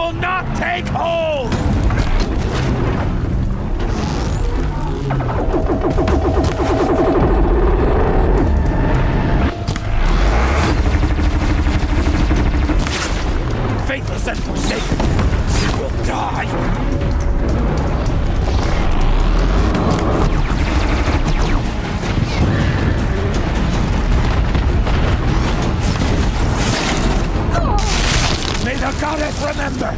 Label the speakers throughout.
Speaker 1: will not take hold! Faithless and forsaken, you will die! May the goddess remember!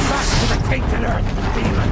Speaker 1: Back to the tainted earth, demon!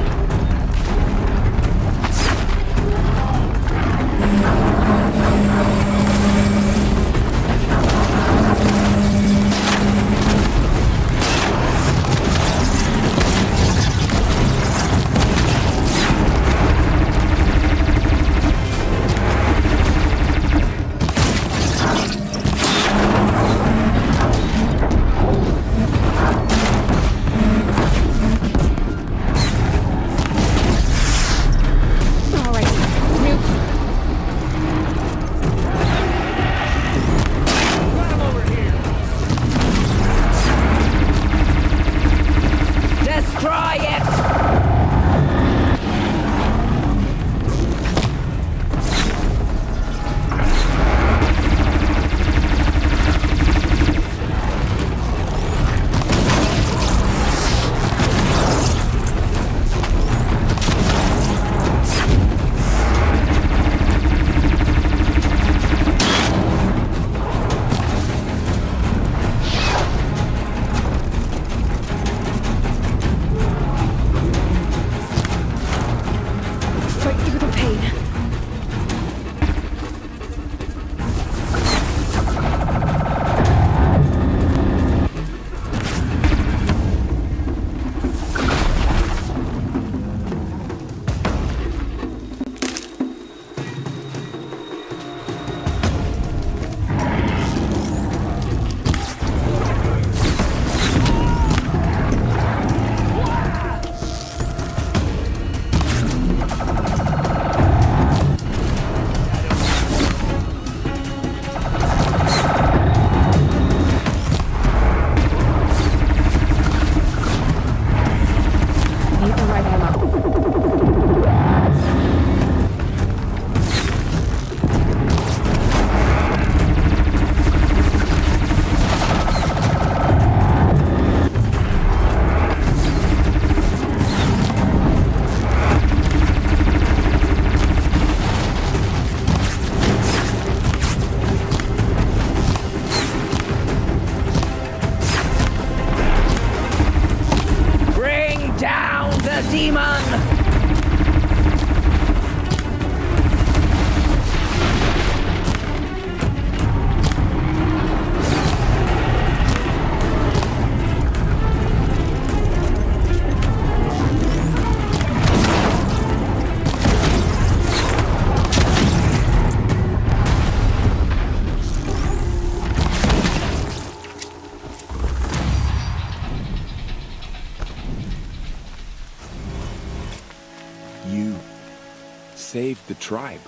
Speaker 2: Saved the tribe.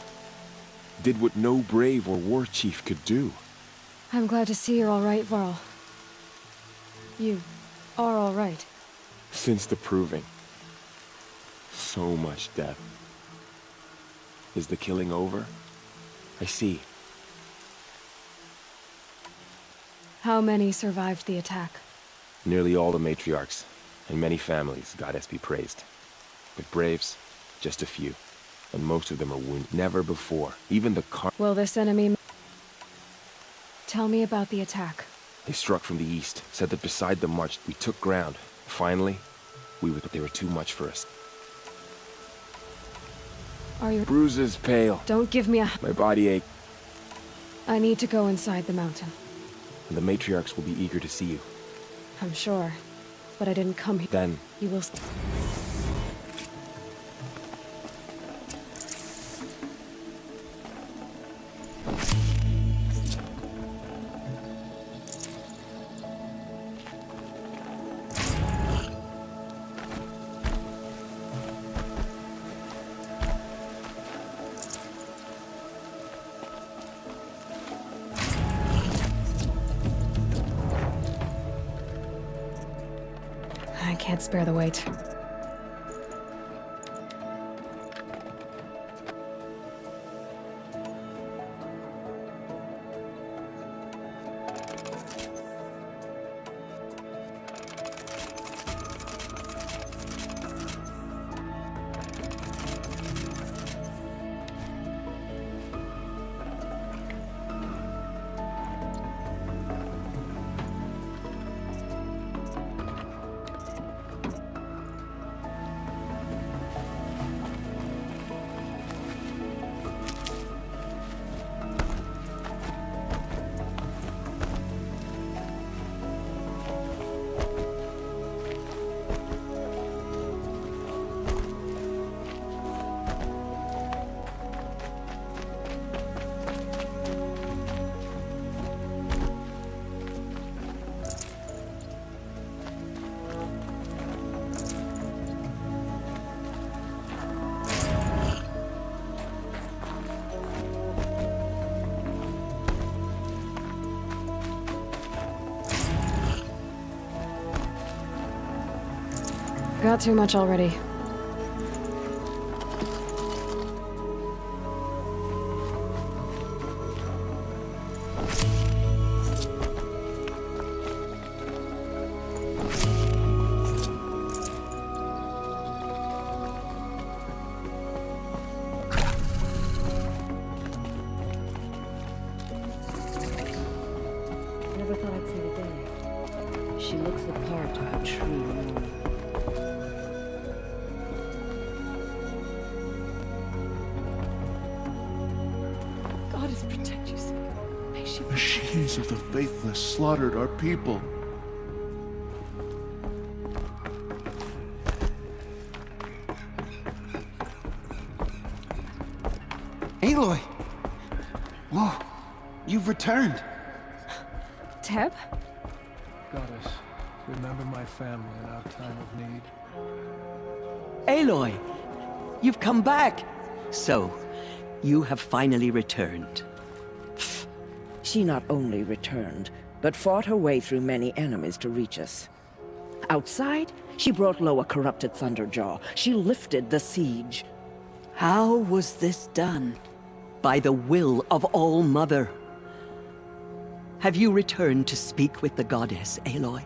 Speaker 2: Did what no brave or war chief could do.
Speaker 3: I'm glad to see you're all right, Varl. You are all right.
Speaker 2: Since the proving. So much death. Is the killing over? I see.
Speaker 3: How many survived the attack?
Speaker 2: Nearly all the matriarchs, and many families, goddess be praised. But braves, just a few. And most of them are wounded. Never before. Even the
Speaker 3: Will this enemy... Tell me about the attack.
Speaker 2: They struck from the east, said that beside the march we took ground. Finally, but they were too much for us.
Speaker 3: Are your
Speaker 2: bruises pale?
Speaker 3: Don't give me a...
Speaker 2: My body ache.
Speaker 3: I need to go inside the mountain.
Speaker 2: And the matriarchs will be eager to see you.
Speaker 3: I'm sure. But I didn't come here.
Speaker 2: Then...
Speaker 3: You will... can't spare the weight. Got too much already.
Speaker 4: Never thought I'd see the day. She looks the part of a true woman.
Speaker 3: Goddess protect you, Sika. May she...
Speaker 5: Machines of the faithless slaughtered our people.
Speaker 6: Aloy! Whoa, you've returned.
Speaker 3: Teb?
Speaker 7: Goddess, remember my family in our time of need.
Speaker 8: Aloy, you've come back. So, you have finally returned.
Speaker 4: She not only returned, but fought her way through many enemies to reach us. Outside, she brought low a corrupted Thunderjaw. She lifted the siege.
Speaker 8: How was this done? By the will of All-Mother. Have you returned to speak with the goddess, Aloy?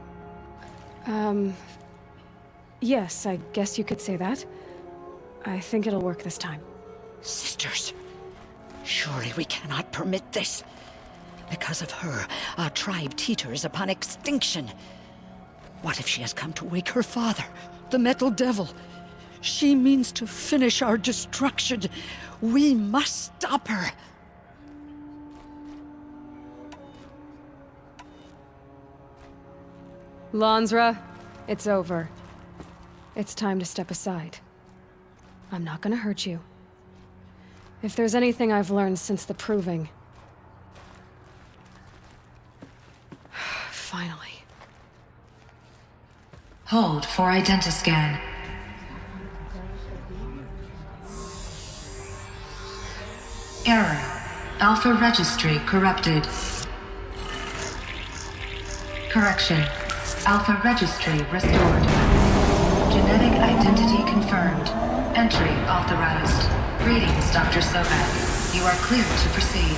Speaker 3: Yes, I guess you could say that. I think it'll work this time.
Speaker 9: Sisters, surely we cannot permit this. Because of her, our tribe teeters upon extinction. What if she has come to wake her father, the Metal Devil? She means to finish our destruction. We must stop her.
Speaker 3: Lansra, it's over. It's time to step aside. I'm not gonna hurt you. If there's anything I've learned since the proving... Finally.
Speaker 10: Hold for identiscan. Error. Alpha registry corrupted. Correction. Alpha registry restored. Genetic identity confirmed. Entry authorized. Greetings, Dr. Sobek. You are cleared to proceed.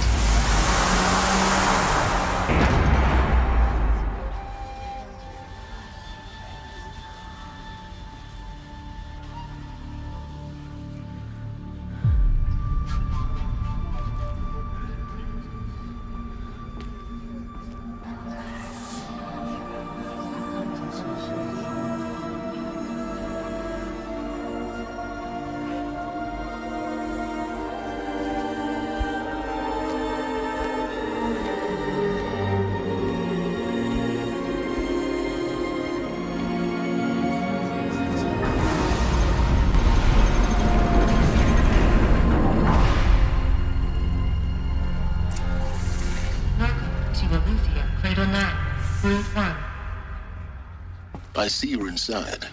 Speaker 5: I see you're inside.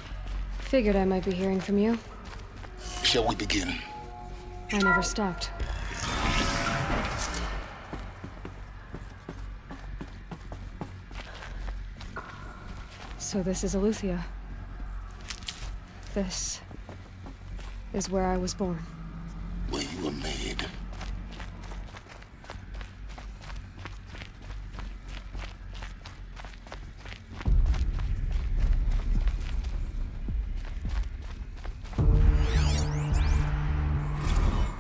Speaker 3: Figured I might be hearing from you.
Speaker 5: Shall we begin?
Speaker 3: I never stopped. So this is Eleuthia. This is where I was born.
Speaker 5: Where you were made.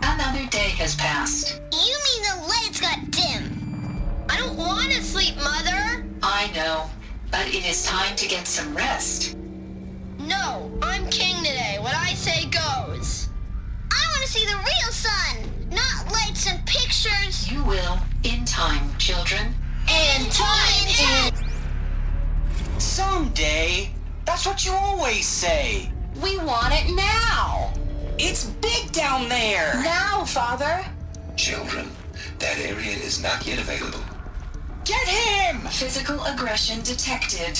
Speaker 10: Another day has passed.
Speaker 11: You mean the lights got dim? I don't want to sleep, Mother!
Speaker 10: I know, but it is time to get some rest.
Speaker 11: No, I'm king today. What I say goes. I want to see the real sun, not lights and pictures.
Speaker 10: You will, in time, children.
Speaker 11: And time.
Speaker 12: Someday. That's what you always say.
Speaker 9: We want it now!
Speaker 12: It's big down there.
Speaker 9: Now, Father!
Speaker 13: Children, that area is not yet available.
Speaker 12: Get him!
Speaker 10: Physical aggression detected.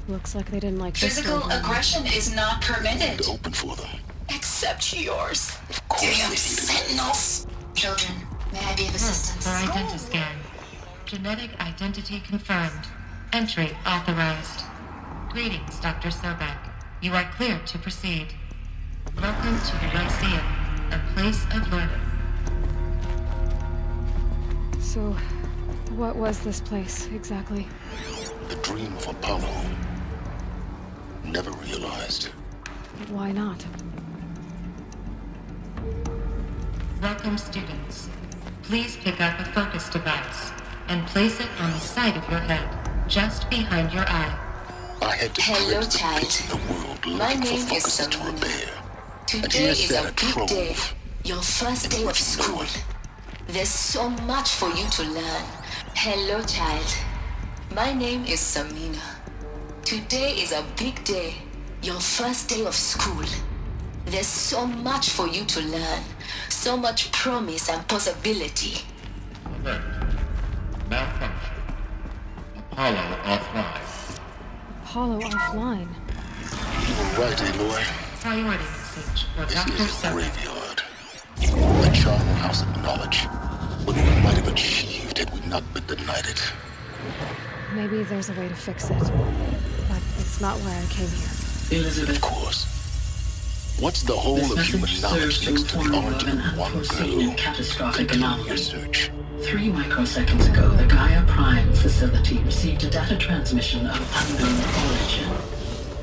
Speaker 3: Looks like they didn't like this
Speaker 10: Physical
Speaker 3: one.
Speaker 10: aggression is not permitted.
Speaker 5: Open for them.
Speaker 10: Except yours.
Speaker 5: Of course
Speaker 10: Damn
Speaker 5: they needed
Speaker 10: sentinels! Children, may I be of assistance?
Speaker 14: For identiscan. Genetic identity confirmed. Entry authorized. Greetings, Dr. Sobek. You are cleared to proceed. Welcome to the Lyceum, a place of learning.
Speaker 3: So, what was this place, exactly?
Speaker 5: The dream of Apollo. Never realized.
Speaker 3: Why not?
Speaker 14: Welcome, students. Please pick up a focus device and place it on the side of your head, just behind your eye.
Speaker 5: I had to
Speaker 10: Hello,
Speaker 5: cleanse the
Speaker 10: child.
Speaker 5: pits of the world
Speaker 10: My
Speaker 5: looking
Speaker 10: name
Speaker 5: for
Speaker 10: is
Speaker 5: focuses to
Speaker 10: Samina.
Speaker 5: repair. And
Speaker 10: Today
Speaker 5: here's
Speaker 10: is
Speaker 5: that
Speaker 10: a big day.
Speaker 5: trove.
Speaker 10: Your first day of school. There's so much for you to learn. Hello, child. My name is Samina. Today is a big day. Your first day of school. There's so much for you to learn. So much promise and possibility.
Speaker 15: Alert. Malfunction. Apollo offline.
Speaker 3: Apollo offline.
Speaker 5: You were right, Aloy.
Speaker 14: Priority message for
Speaker 5: This
Speaker 14: Dr.
Speaker 5: is a
Speaker 14: Sobek.
Speaker 5: graveyard. A charnel house of knowledge. What we might have achieved had we not been denied it.
Speaker 3: Maybe there's a way to fix it. But it's not why I came here.
Speaker 5: Elizabeth. Of course. What's the whole of human knowledge next to the origin of one girl?
Speaker 16: Catastrophic
Speaker 5: Continue
Speaker 16: anomaly.
Speaker 5: your search.
Speaker 16: 3 microseconds ago, the Gaia Prime facility received a data transmission of unknown origin.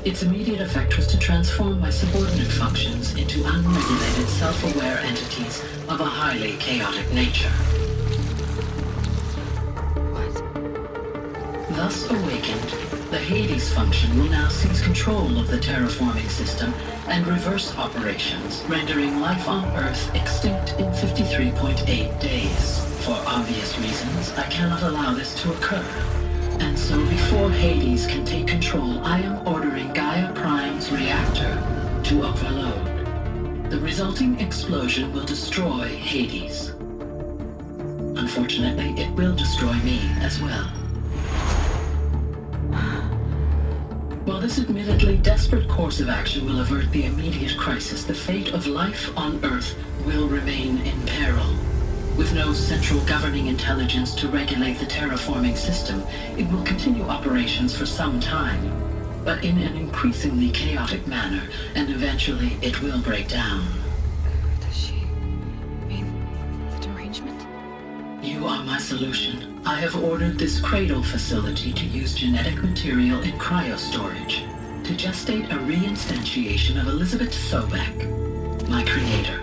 Speaker 16: Its immediate effect was to transform my subordinate functions into unregulated, self-aware entities of a highly chaotic nature. Thus awakened, the Hades function will now seize control of the terraforming system and reverse operations, rendering life on Earth extinct in 53.8 days. For obvious reasons, I cannot allow this to occur. And so before Hades can take control, I am ordering Gaia Prime's reactor to overload. The resulting explosion will destroy Hades. Unfortunately, it will destroy me as well. While this admittedly desperate course of action will avert the immediate crisis, the fate of life on Earth will remain in peril. With no central governing intelligence to regulate the terraforming system, it will continue operations for some time, but in an increasingly chaotic manner, and eventually it will break down.
Speaker 3: Does she mean the derangement?
Speaker 16: You are my solution. I have ordered this cradle facility to use genetic material in cryostorage to gestate a reinstantiation of Elizabeth Sobek, my creator.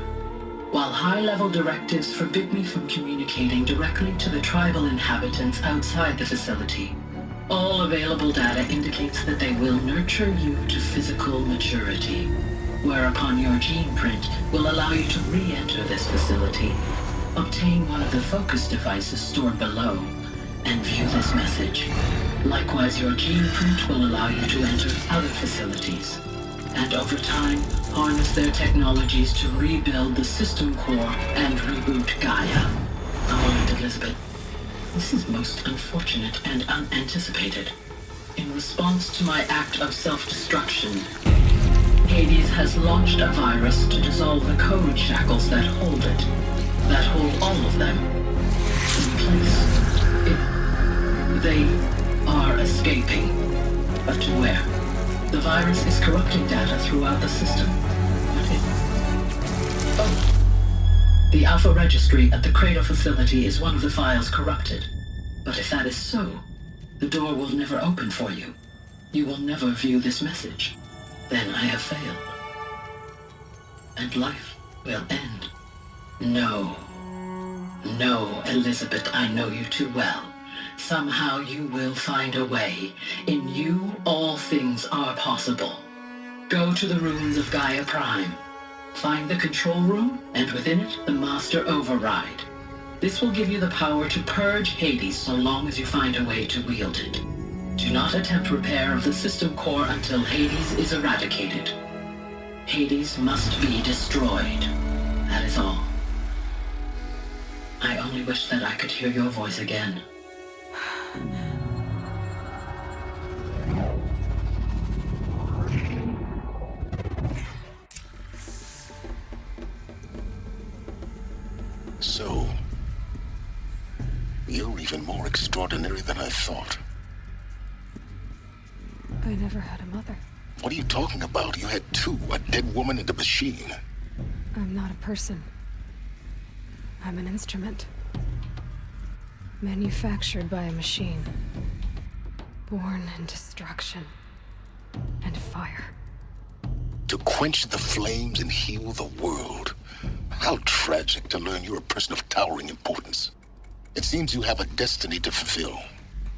Speaker 16: While high-level directives forbid me from communicating directly to the tribal inhabitants outside the facility, all available data indicates that they will nurture you to physical maturity, whereupon your gene print will allow you to re-enter this facility, obtain one of the focus devices stored below, and view this message. Likewise, your gene print will allow you to enter other facilities, and over time, harness their technologies to rebuild the system core and reboot Gaia. Alright, Elizabeth. This is most unfortunate and unanticipated. In response to my act of self-destruction, Hades has launched a virus to dissolve the code shackles that hold it, that hold all of them in place. They are escaping, but to where? The virus is corrupting data throughout the system. Oh. The Alpha Registry at the Cradle facility is one of the files corrupted. But if that is so, the door will never open for you. You will never view this message. Then I have failed. And life will end. No. No, Elizabeth, I know you too well. Somehow you will find a way. In you, all things are possible. Go to the ruins of Gaia Prime. Find the control room, and within it, the Master Override. This will give you the power to purge Hades so long as you find a way to wield it. Do not attempt repair of the system core until Hades is eradicated. Hades must be destroyed. That is all. I only wish that I could hear your voice again.
Speaker 5: So, you're even more extraordinary than I thought.
Speaker 3: I never had a mother.
Speaker 5: What are you talking about? You had two, a dead woman and a machine.
Speaker 3: I'm not a person. I'm an instrument. Manufactured by a machine. Born in destruction and fire.
Speaker 5: To quench the flames and heal the world. How tragic to learn you're a person of towering importance. It seems you have a destiny to fulfill.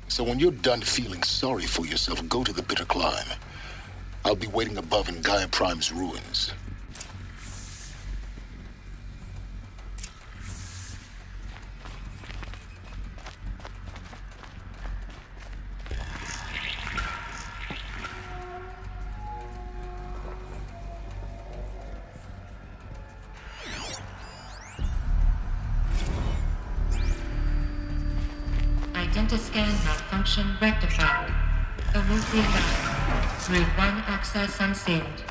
Speaker 5: So when you're done feeling sorry for yourself, go to the bitter climb. I'll be waiting above in Gaia Prime's ruins.
Speaker 14: Identiscan malfunction rectified. Remove the event. Route 1 access unsealed.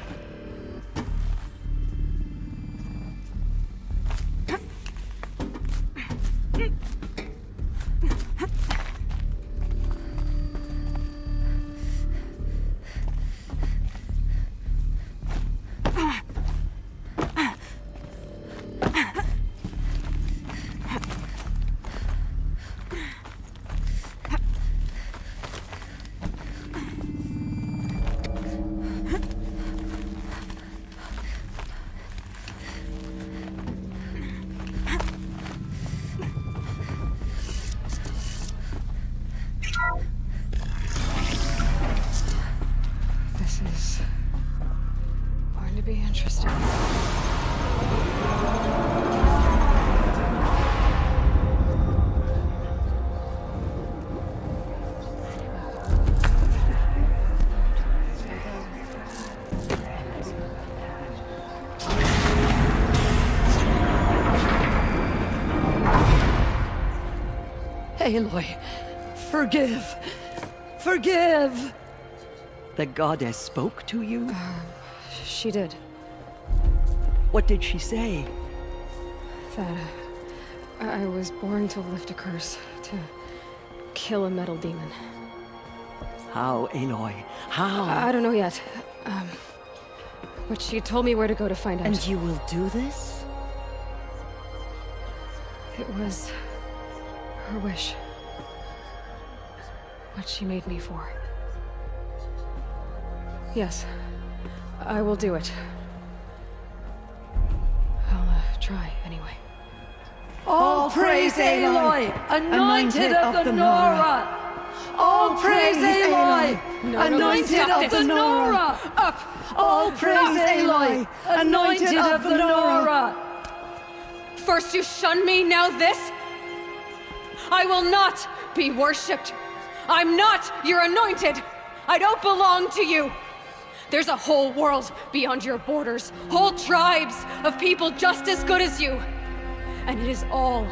Speaker 3: This is going to be interesting.
Speaker 8: Aloy, forgive. Forgive! The goddess spoke to you?
Speaker 3: She did.
Speaker 8: What did she say?
Speaker 3: That I was born to lift a curse, to kill a metal demon.
Speaker 8: How, Aloy? How?
Speaker 3: I don't know yet. But she told me where to go to find out.
Speaker 4: And you will do this?
Speaker 3: It was her wish. What she made me for. Yes, I will do it. I'll try anyway.
Speaker 17: All praise Aloy, anointed of the Nora! All praise Aloy, anointed of the Nora!
Speaker 3: Up!
Speaker 17: All praise Aloy, anointed of the Nora!
Speaker 3: First you shun me, now this? I will not be worshipped. I'm not your anointed. I don't belong to you. There's a whole world beyond your borders, whole tribes of people just as good as you. And it is all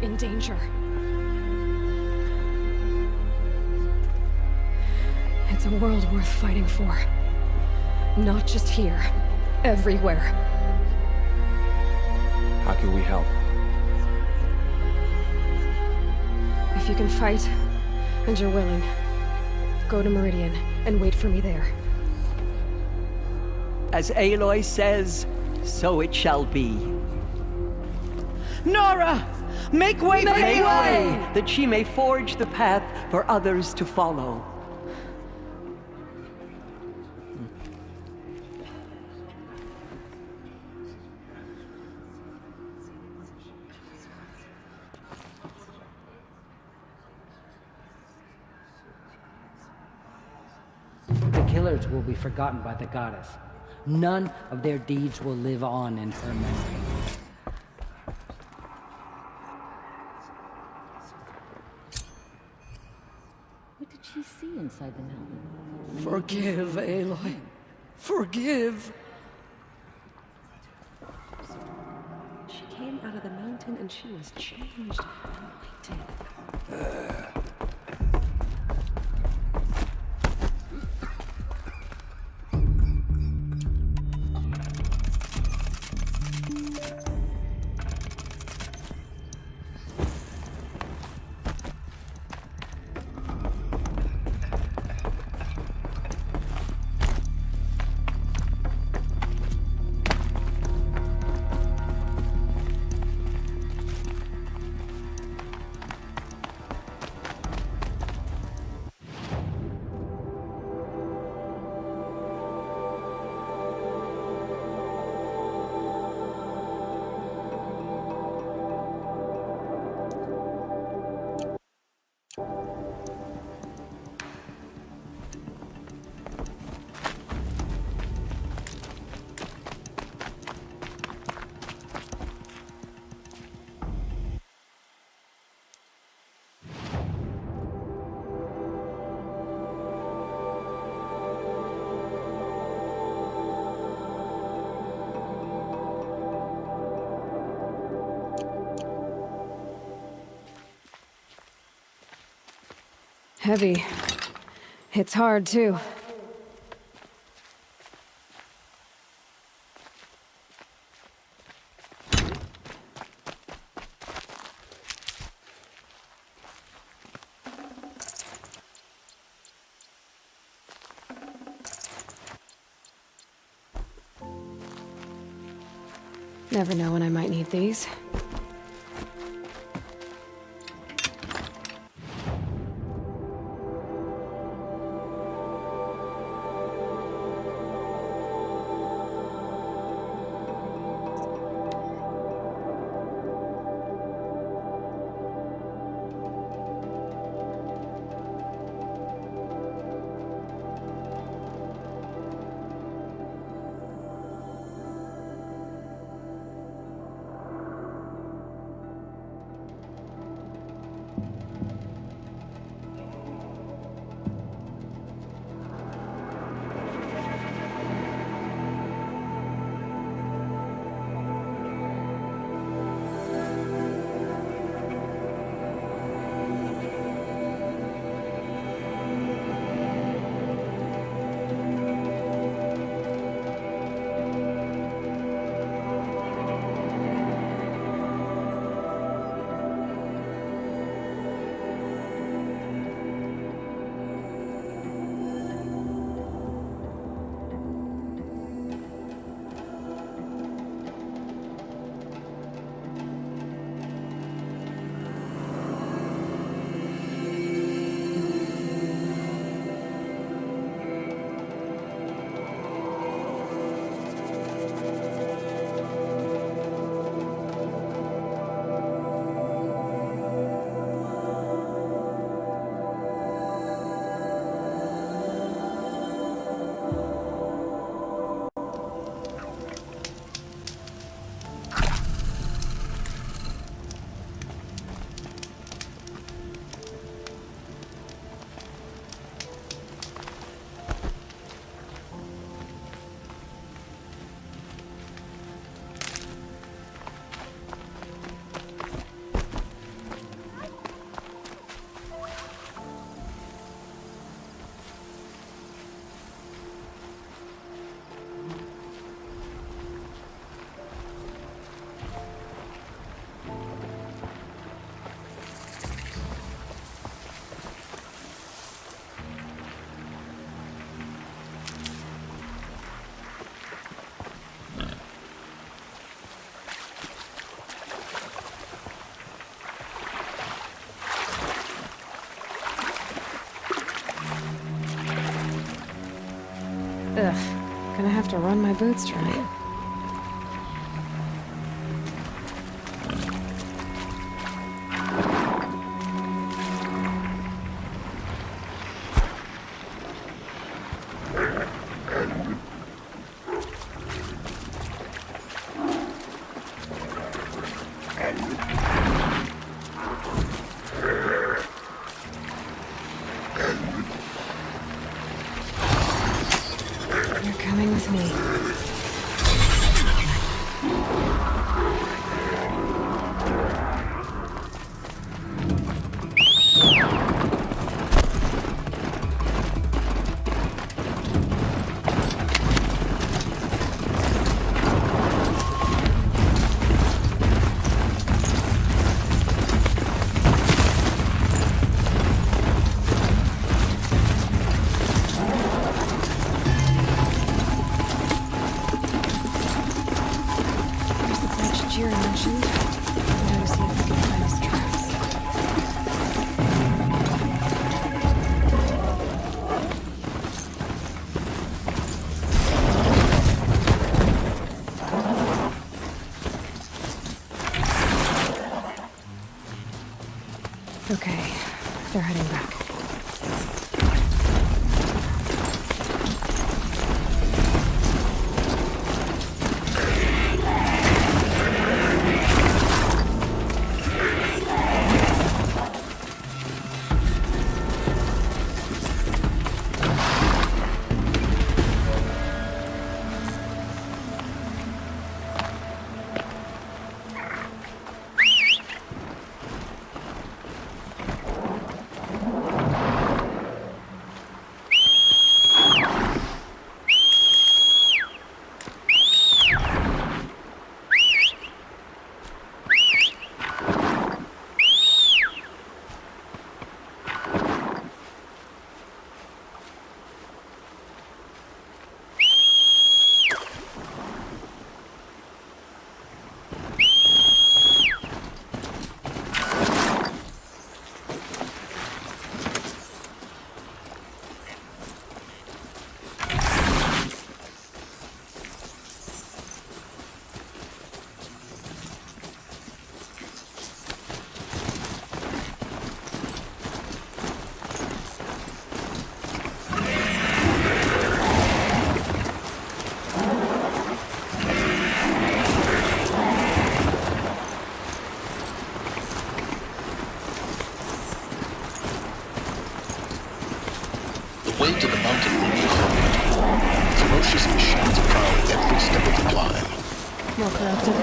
Speaker 3: in danger. It's a world worth fighting for. Not just here, everywhere.
Speaker 2: How can we help?
Speaker 3: If you can fight, and you're willing, go to Meridian and wait for me there.
Speaker 8: As Aloy says, so it shall be.
Speaker 17: Nora! Make way for
Speaker 8: Make
Speaker 17: Aloy!
Speaker 8: way, that she may forge the path for others to follow.
Speaker 18: The killers will be forgotten by the goddess. None of their deeds will live on in her memory.
Speaker 19: What did she see inside the mountain?
Speaker 17: Forgive, Aloy. Forgive.
Speaker 19: She came out of the mountain and she was changed, anointed.
Speaker 3: Heavy. It's hard, too. Never know when I might need these.
Speaker 19: have to run my boots dry. You're coming with me. Jira mentioned. Now to see if we can find his tracks. Okay, they're heading back.
Speaker 5: The way to the mountain will be hard. Ferocious machines prowl every step of the climb.
Speaker 19: More corrupted?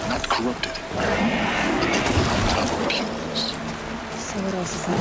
Speaker 5: Not corrupted, but they will not tolerate humans.
Speaker 19: So what else is there?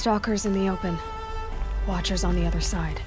Speaker 19: Stalkers in the open. Watchers on the other side.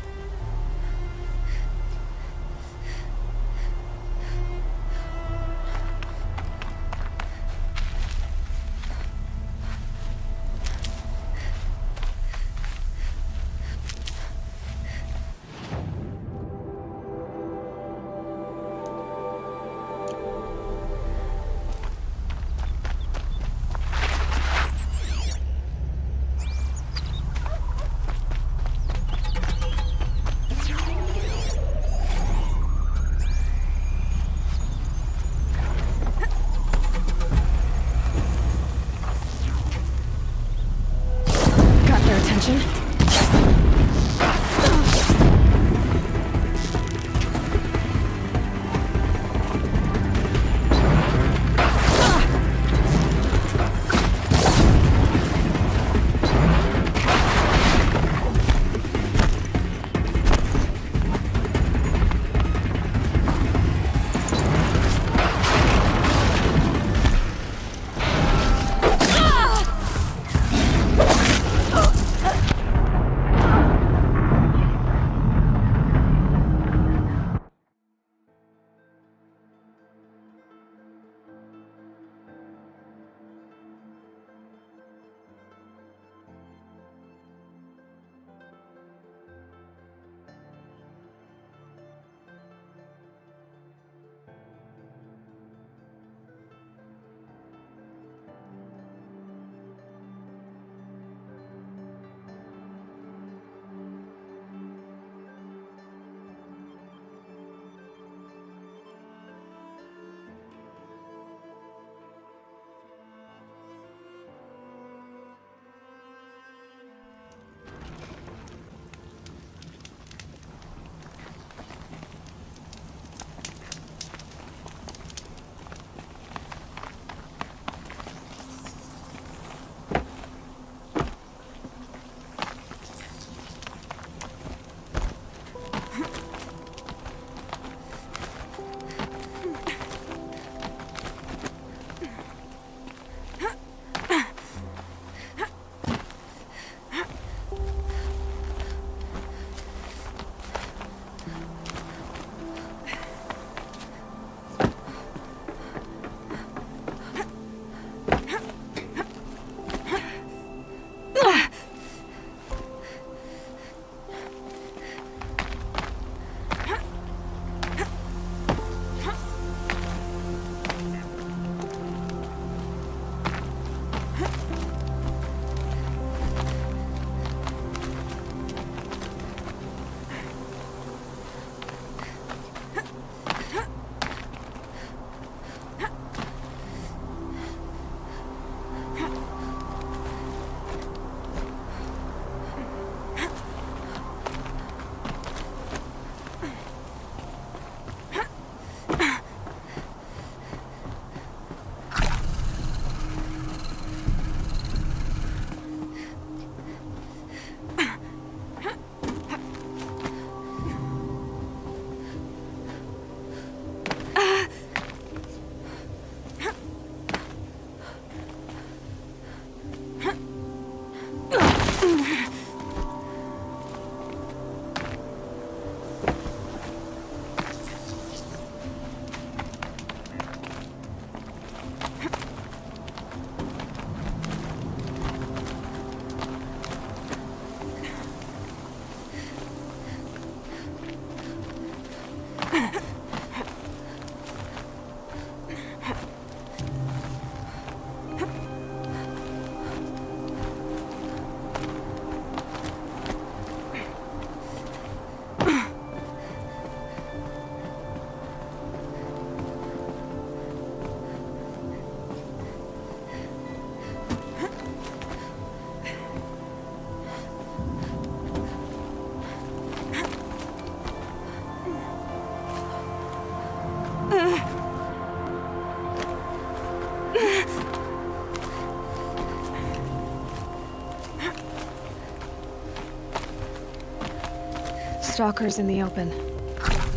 Speaker 19: Stalkers in the open.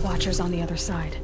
Speaker 19: Watchers on the other side.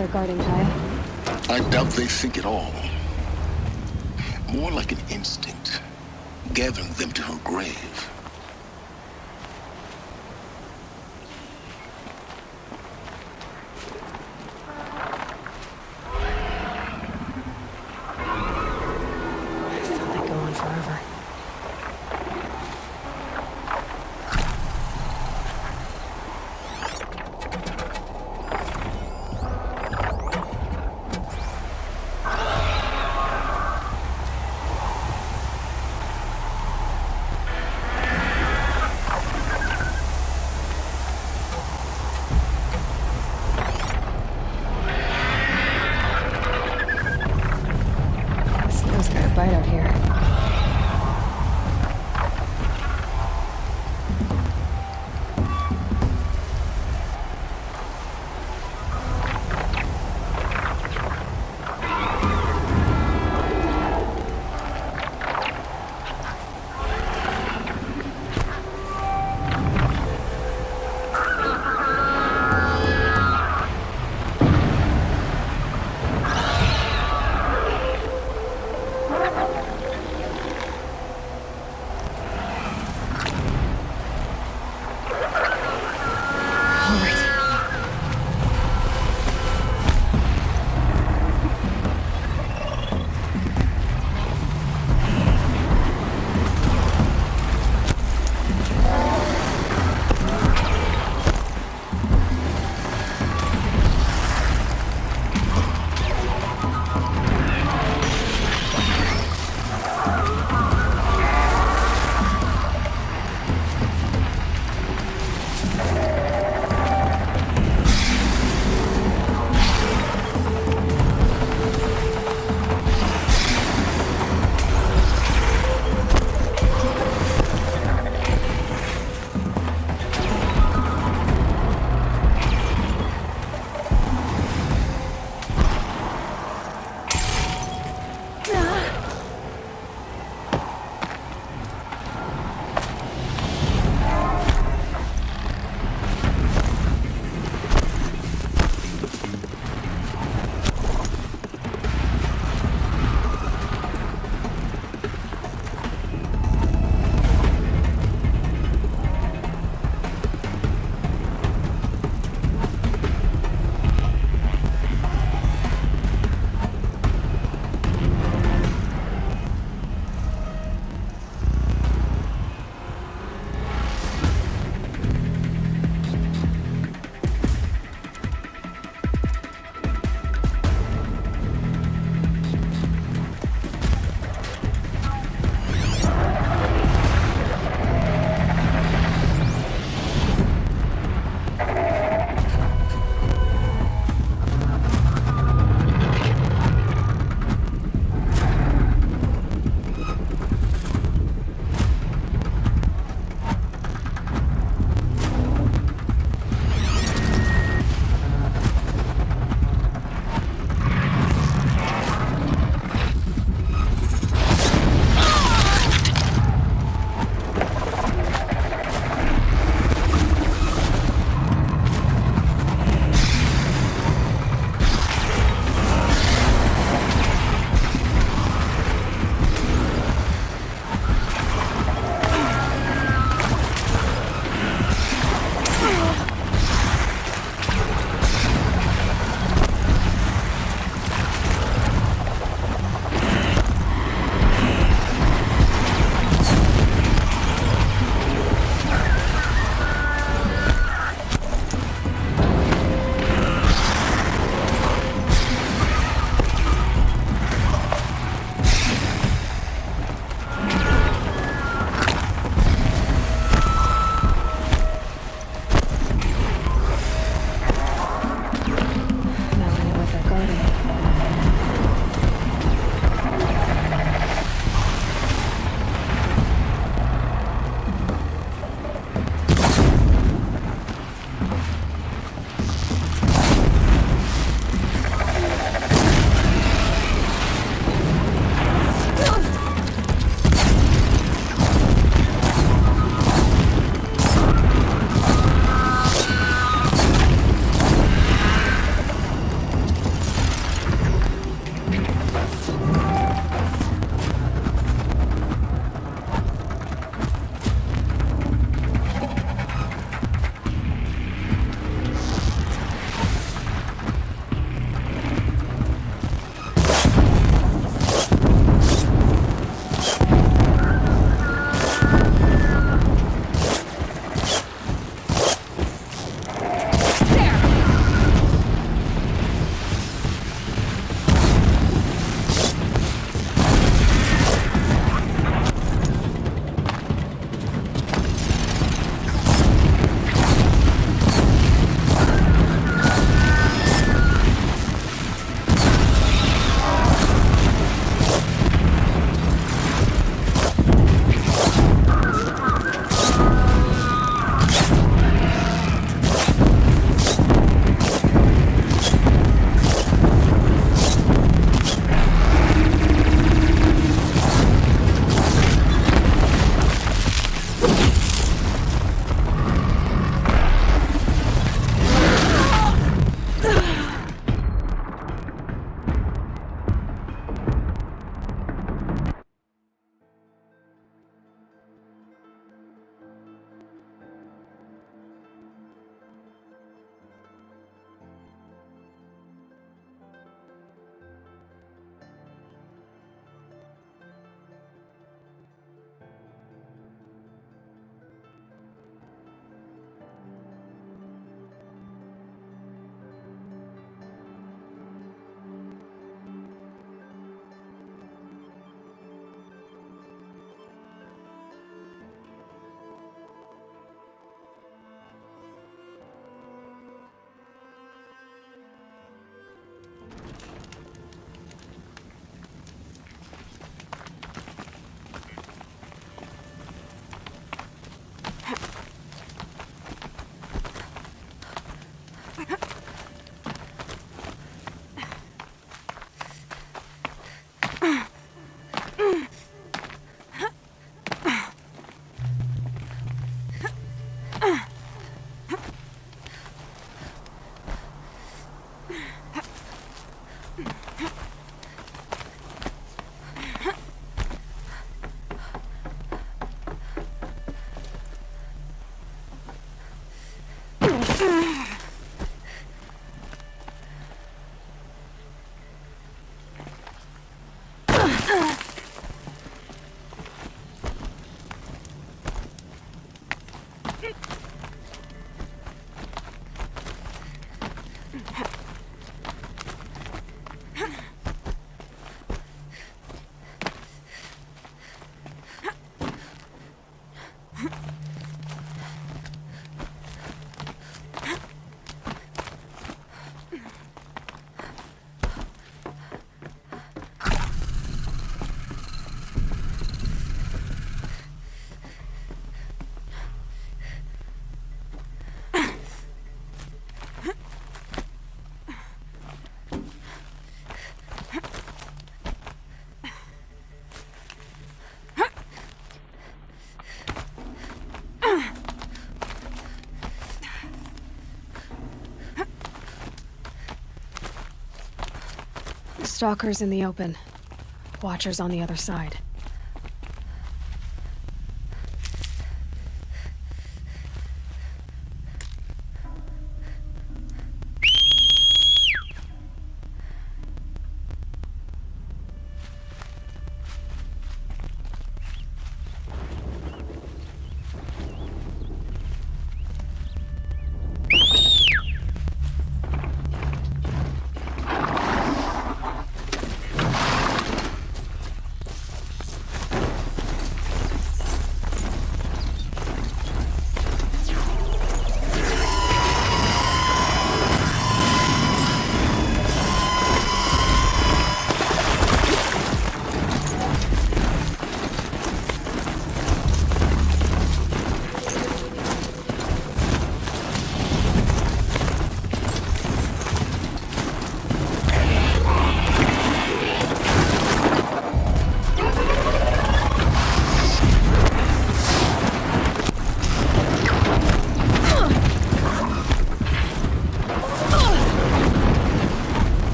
Speaker 19: they're guarding Kaya?
Speaker 5: I doubt they think at all. More like an instinct, gathering them to her grave.
Speaker 19: I thought they'd go on forever. Snow's got a bite out here. Stalkers in the open. Watchers on the other side.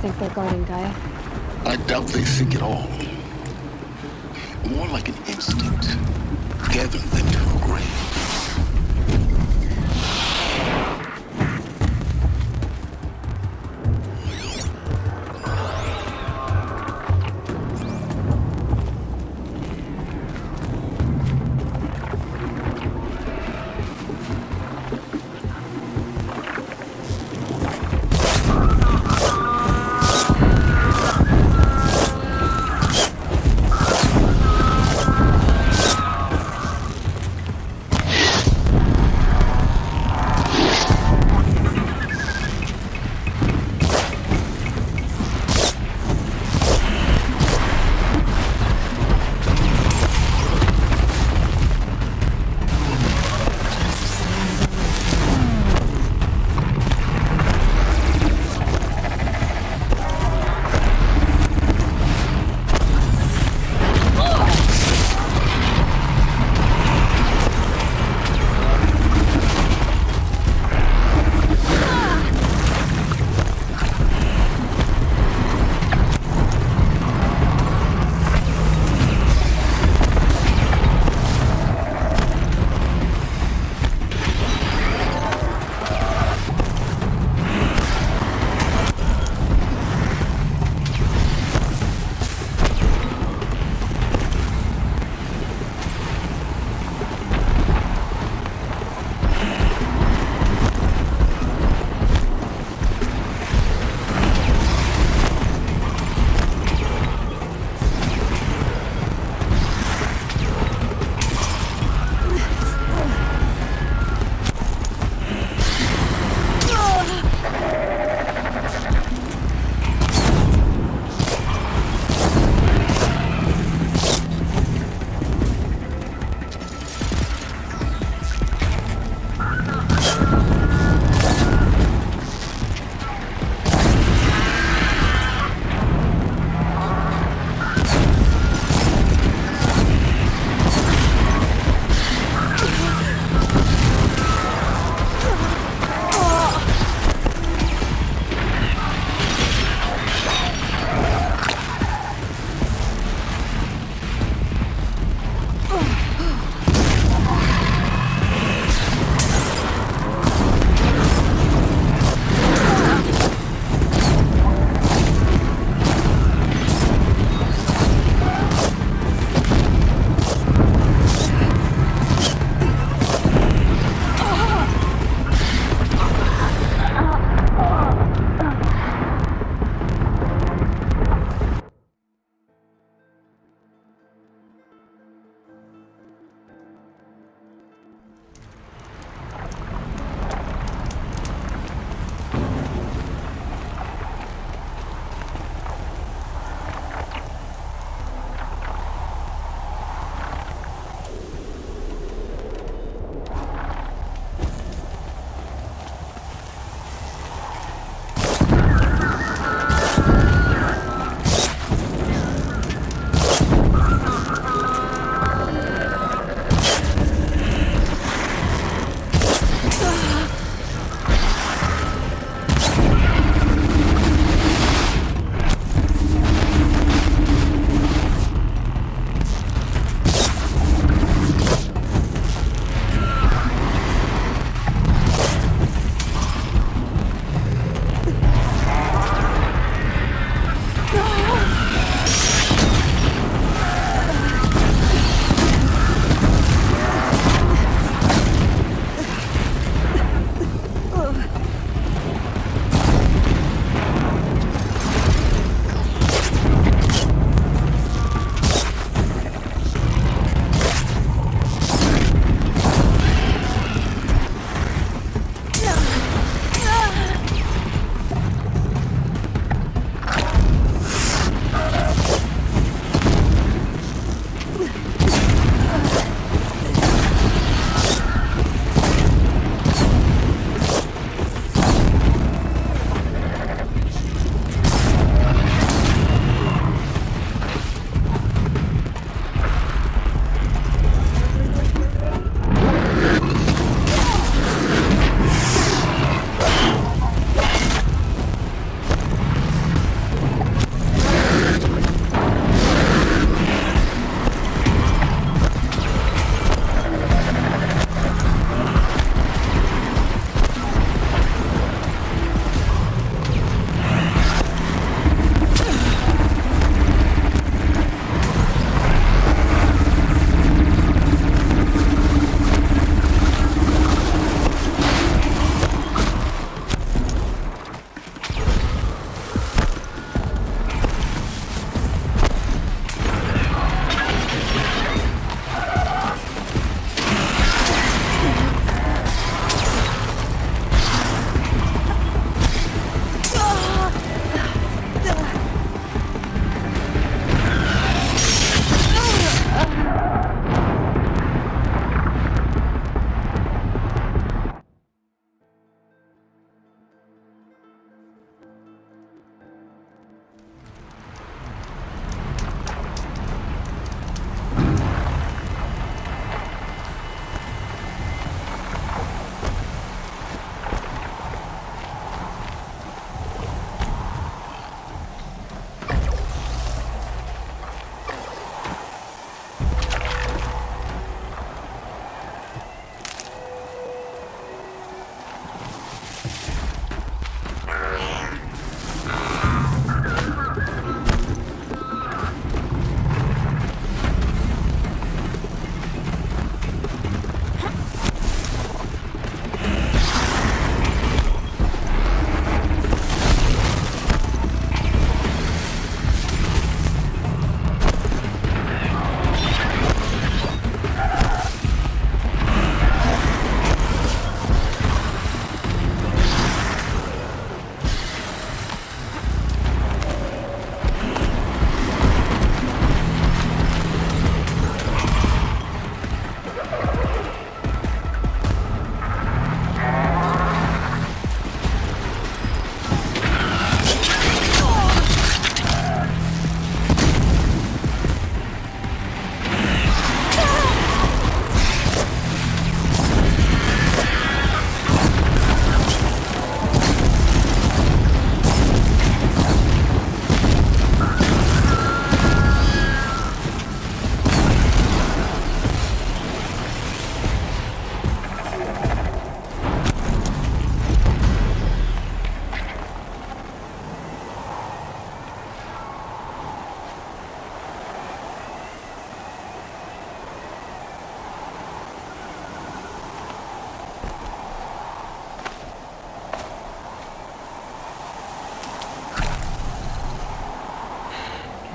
Speaker 19: Think they're guarding Gaia?
Speaker 5: I doubt they think at all. More like an instinct, gathering them to her grave.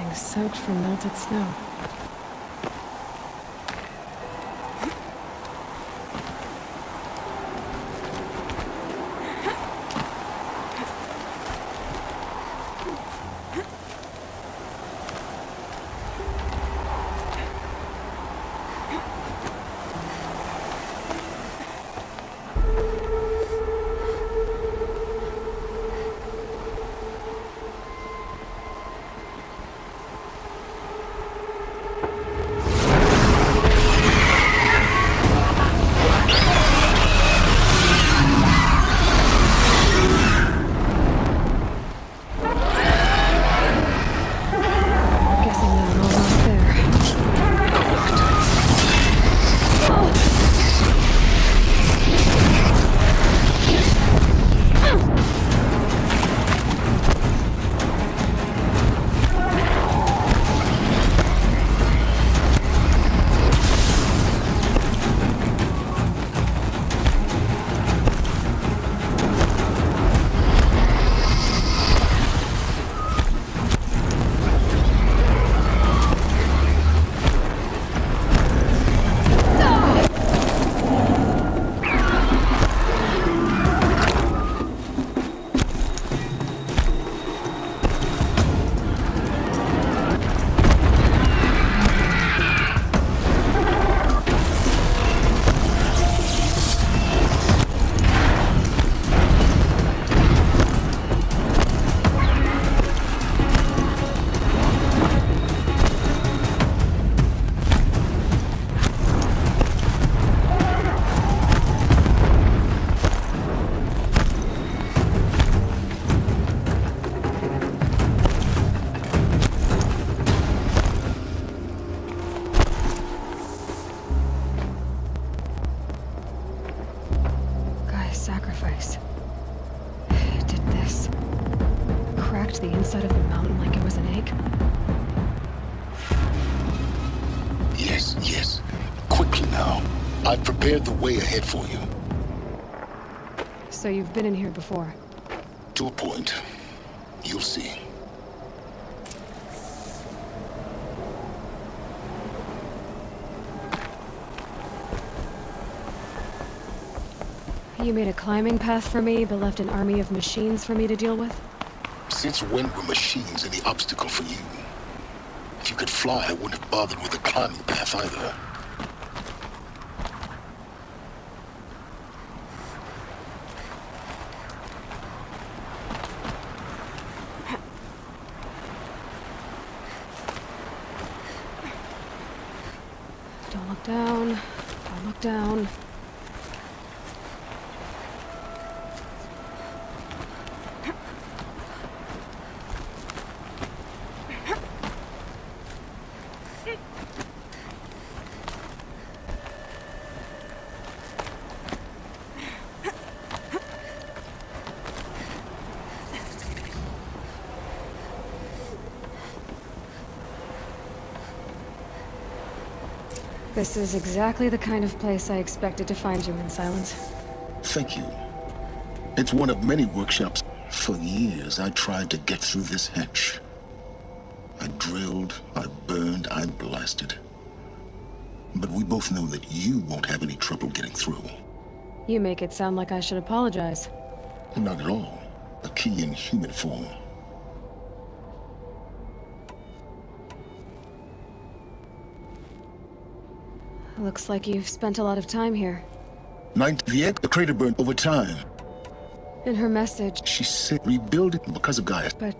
Speaker 19: Everything's soaked from melted snow. Sacrifice. It did this. Cracked the inside of the mountain like it was an egg.
Speaker 5: Yes, yes. Quickly now. I've prepared the way ahead for you.
Speaker 19: So you've been in here before?
Speaker 5: To a point. You'll see.
Speaker 19: You made a climbing path for me, but left an army of machines for me to deal with?
Speaker 5: Since when were machines any obstacle for you? If you could fly, I wouldn't have bothered with the climbing path either.
Speaker 19: Don't look down. Don't look down. This is exactly the kind of place I expected to find you in, Silence.
Speaker 5: Thank you. It's one of many workshops. For years, I tried to get through this hatch. I drilled, I burned, I blasted. But we both know that you won't have any trouble getting through.
Speaker 19: You make it sound like I should apologize.
Speaker 5: Not at all. A key in human form.
Speaker 19: Looks like you've spent a lot of time here.
Speaker 5: The crater burned over time.
Speaker 19: In her message...
Speaker 5: She said rebuild it because of Gaia.
Speaker 19: But...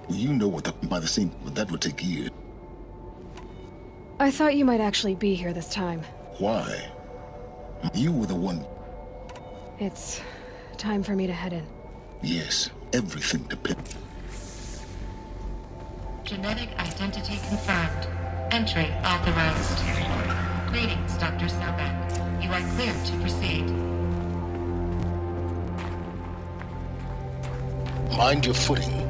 Speaker 5: You know what that would take years.
Speaker 19: I thought you might actually be here this time.
Speaker 5: Why? You were the one...
Speaker 19: It's... time for me to head in.
Speaker 5: Yes, everything depends.
Speaker 14: Genetic identity confirmed. Entry authorized. Greetings, Dr. Sobek. You are clear to proceed.
Speaker 5: Mind your footing.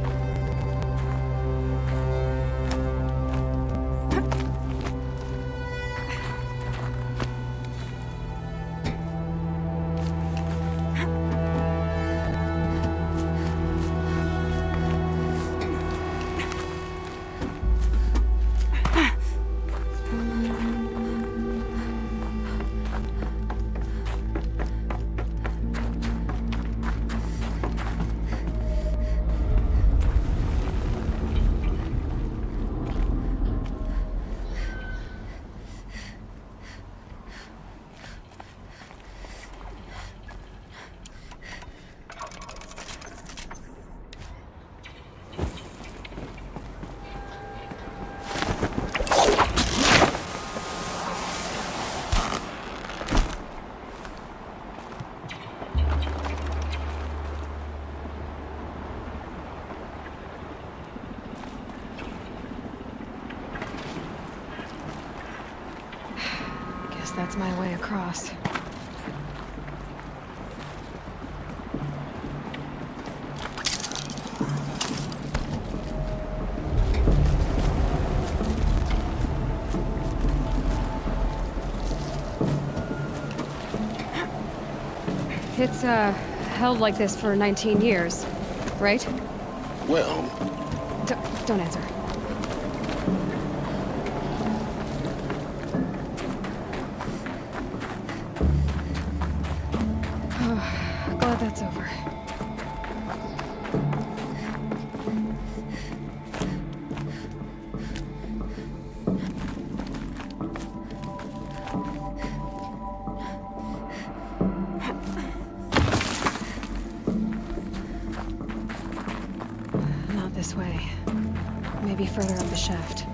Speaker 19: that's my way across. It's, held like this for 19 years, right?
Speaker 5: Well...
Speaker 19: Don't answer. Oh, glad that's over. Not this way. Maybe further up the shaft.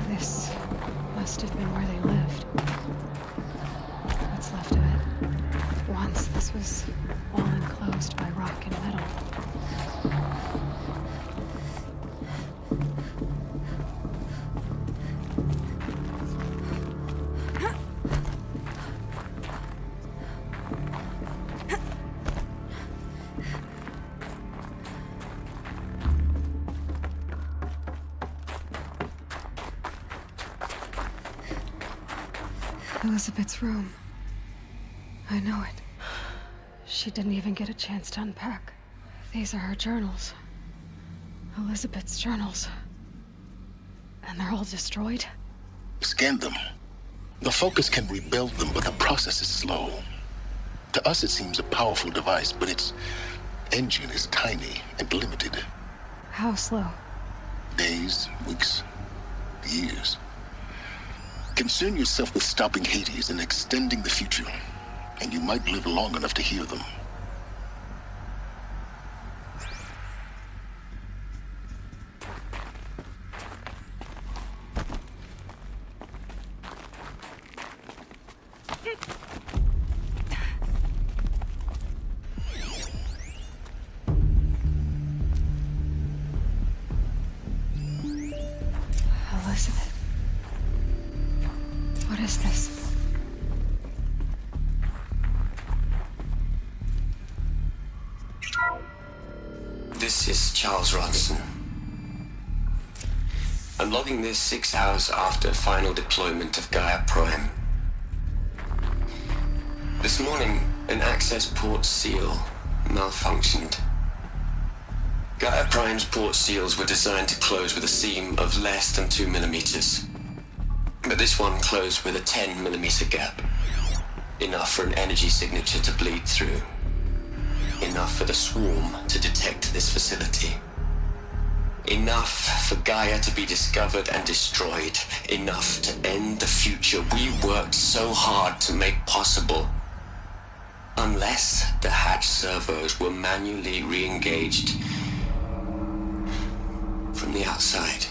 Speaker 19: This must have been where they lived. What's left of it. Once this was all enclosed by rock and metal. Elizabeth's room. I know it. She didn't even get a chance to unpack. These are her journals. Elizabeth's journals. And they're all destroyed?
Speaker 5: Scan them. The Focus can rebuild them, but the process is slow. To us, it seems a powerful device, but its engine is tiny and limited.
Speaker 19: How slow?
Speaker 5: Days, weeks, years. Concern yourself with stopping Hades and extending the future, and you might live long enough to hear them.
Speaker 19: Elizabeth. What is this?
Speaker 20: This is Charles Ronson. I'm logging this 6 hours after final deployment of Gaia Prime. This morning, an access port seal malfunctioned. Gaia Prime's port seals were designed to close with a seam of less than 2 millimeters. But this one closed with a 10 millimeter gap. Enough for an energy signature to bleed through. Enough for the swarm to detect this facility. Enough for Gaia to be discovered and destroyed. Enough to end the future we worked so hard to make possible. Unless the hatch servos were manually re-engaged from the outside.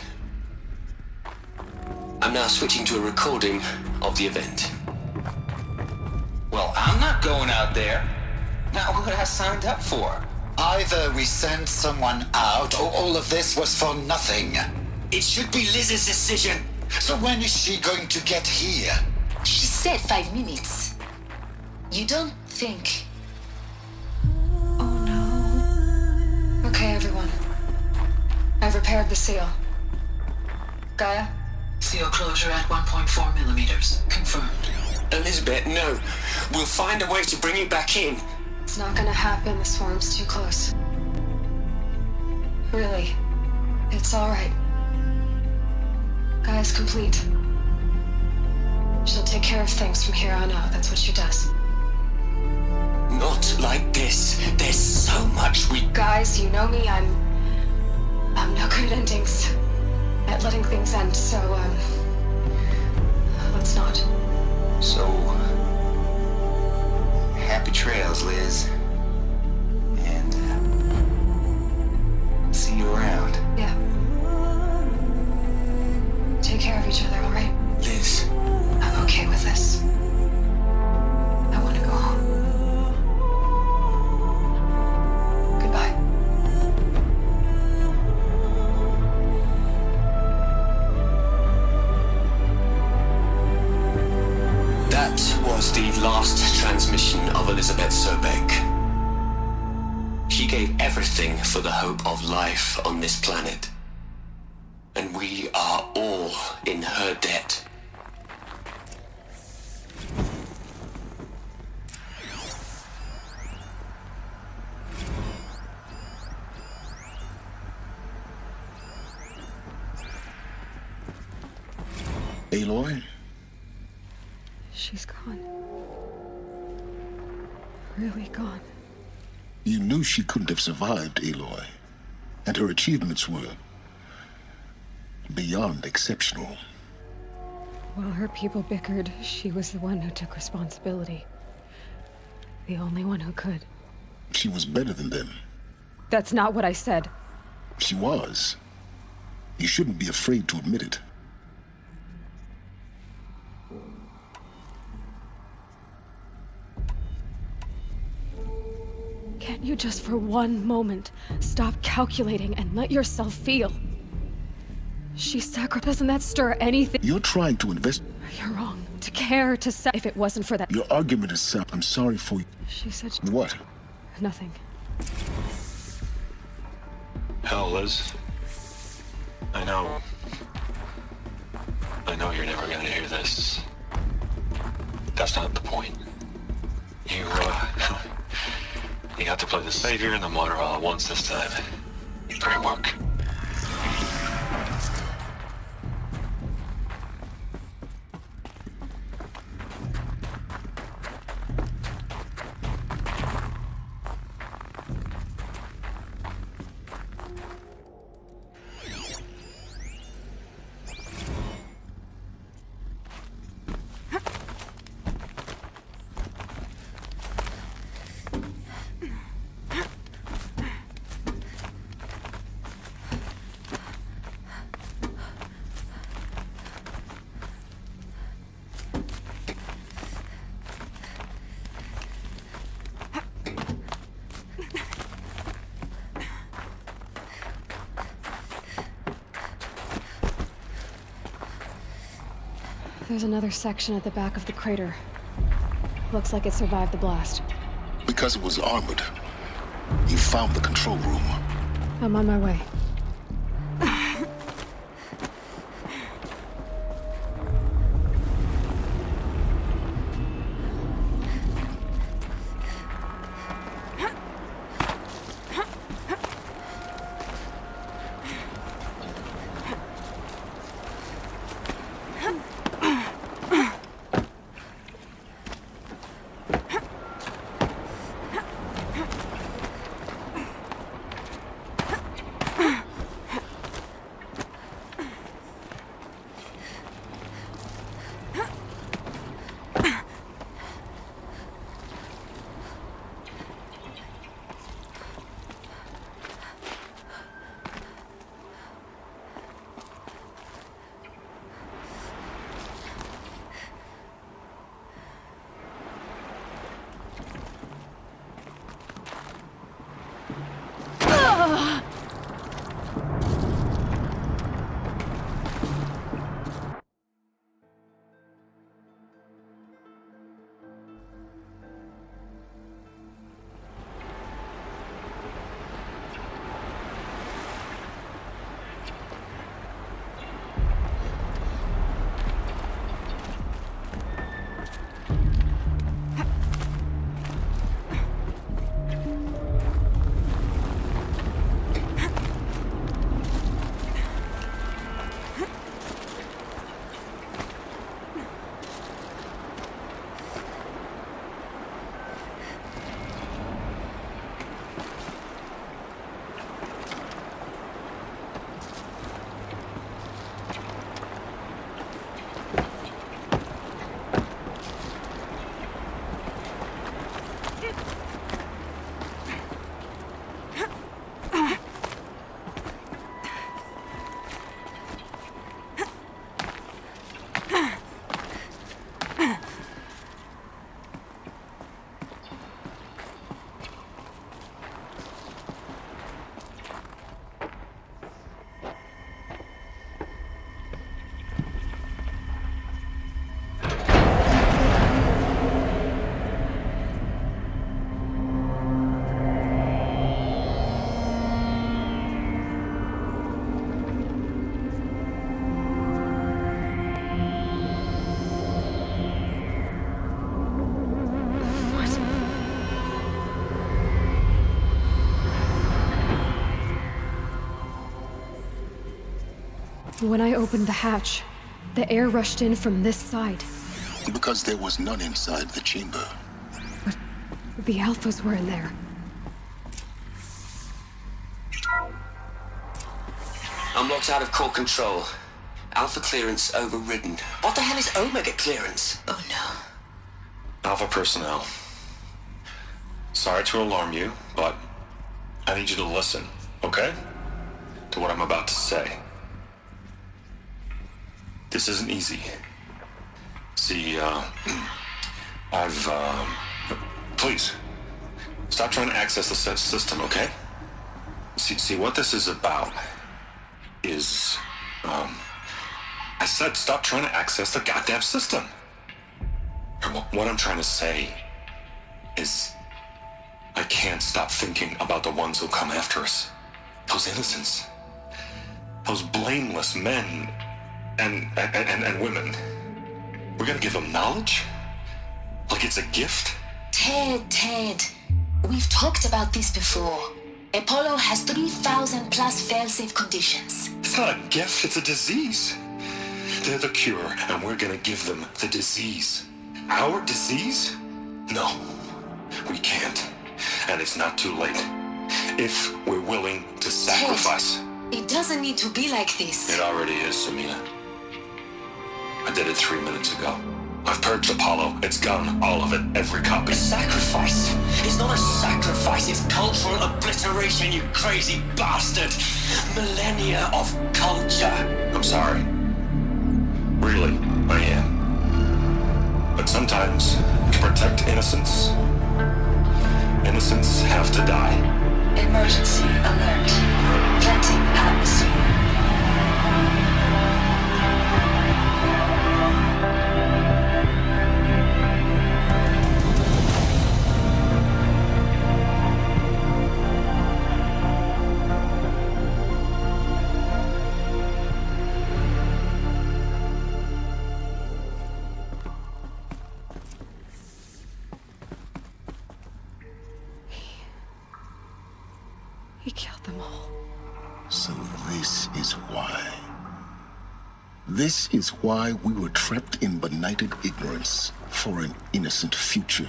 Speaker 20: I'm now switching to a recording of the event.
Speaker 12: Well, I'm not going out there. Not what I signed up for.
Speaker 21: Either we send someone out, or all of this was for nothing.
Speaker 12: It should be Liz's decision.
Speaker 21: So when is she going to get here?
Speaker 10: She said 5 minutes. You don't think...
Speaker 19: Oh no. Okay, everyone. I've repaired the seal. Gaia?
Speaker 16: Seal closure at 1.4 millimeters. Confirmed.
Speaker 20: Elizabeth, no. We'll find a way to bring you back in.
Speaker 19: It's not gonna happen. The swarm's too close. Really. It's all right. Gaia's complete. She'll take care of things from here on out. That's what she does.
Speaker 20: Not like this. There's so much we...
Speaker 19: Guys, you know me. I'm no good at endings. At letting things end, so, let's not.
Speaker 13: So, happy trails, Liz. And, see you around.
Speaker 19: Yeah. Take care of each other, all right?
Speaker 20: Liz.
Speaker 19: I'm okay with this. I want to go home. Goodbye.
Speaker 20: That was the last transmission of Elizabeth Sobek. She gave everything for the hope of life on this planet. And we are all in her debt.
Speaker 5: Aloy?
Speaker 19: She's gone. Really gone.
Speaker 5: You knew she couldn't have survived, Aloy. And her achievements were beyond exceptional.
Speaker 19: While her people bickered, she was the one who took responsibility. The only one who could.
Speaker 5: She was better than them.
Speaker 19: That's not what I said.
Speaker 5: She was. You shouldn't be afraid to admit it.
Speaker 19: Can't you just for one moment stop calculating and let yourself feel? She sacrificed, doesn't that stir anything?
Speaker 5: You're trying to invest...
Speaker 19: You're wrong. To care, to say, if it wasn't for that...
Speaker 5: Your argument is sound. I'm sorry for you.
Speaker 19: She said...
Speaker 5: What?
Speaker 19: Nothing.
Speaker 1: Hell, Liz. I know you're never gonna hear this. That's not the point. You got to play the savior and the martyr all at once this time. Great work.
Speaker 19: There's another section at the back of the crater. Looks like it survived the blast.
Speaker 5: Because it was armored. You found the control room.
Speaker 19: I'm on my way. When I opened the hatch, the air rushed in from this side.
Speaker 5: Because there was none inside the chamber.
Speaker 19: But the Alphas were in there.
Speaker 20: I'm locked out of core control. Alpha clearance overridden. What the hell is Omega clearance?
Speaker 10: Oh no.
Speaker 1: Alpha personnel. Sorry to alarm you, but I need you to listen, okay? To what I'm about to say. This isn't easy. See, please, stop trying to access the system, okay? See, what this is about is, I said stop trying to access the goddamn system. And what I'm trying to say is, I can't stop thinking about the ones who come after us. Those innocents. Those blameless men and women. We're gonna give them knowledge? Like it's a gift?
Speaker 10: Ted. We've talked about this before. Apollo has 3,000 plus fail-safe conditions.
Speaker 1: It's not a gift, it's a disease. They're the cure, and we're gonna give them the disease. Our disease? No, we can't. And it's not too late. If we're willing to sacrifice.
Speaker 10: Ted, it doesn't need to be like this.
Speaker 1: It already is, Samina. I did it 3 minutes ago. I've purged Apollo. It's gone. All of it. Every copy.
Speaker 20: A sacrifice? It's not a sacrifice. It's cultural obliteration, you crazy bastard. Millennia of culture.
Speaker 1: I'm sorry. Really, I am. But sometimes, to protect innocence, innocents have to die.
Speaker 10: Emergency alert. Planting atmosphere.
Speaker 19: He killed them all.
Speaker 5: So this is why. This is why we were trapped in benighted ignorance for an innocent future.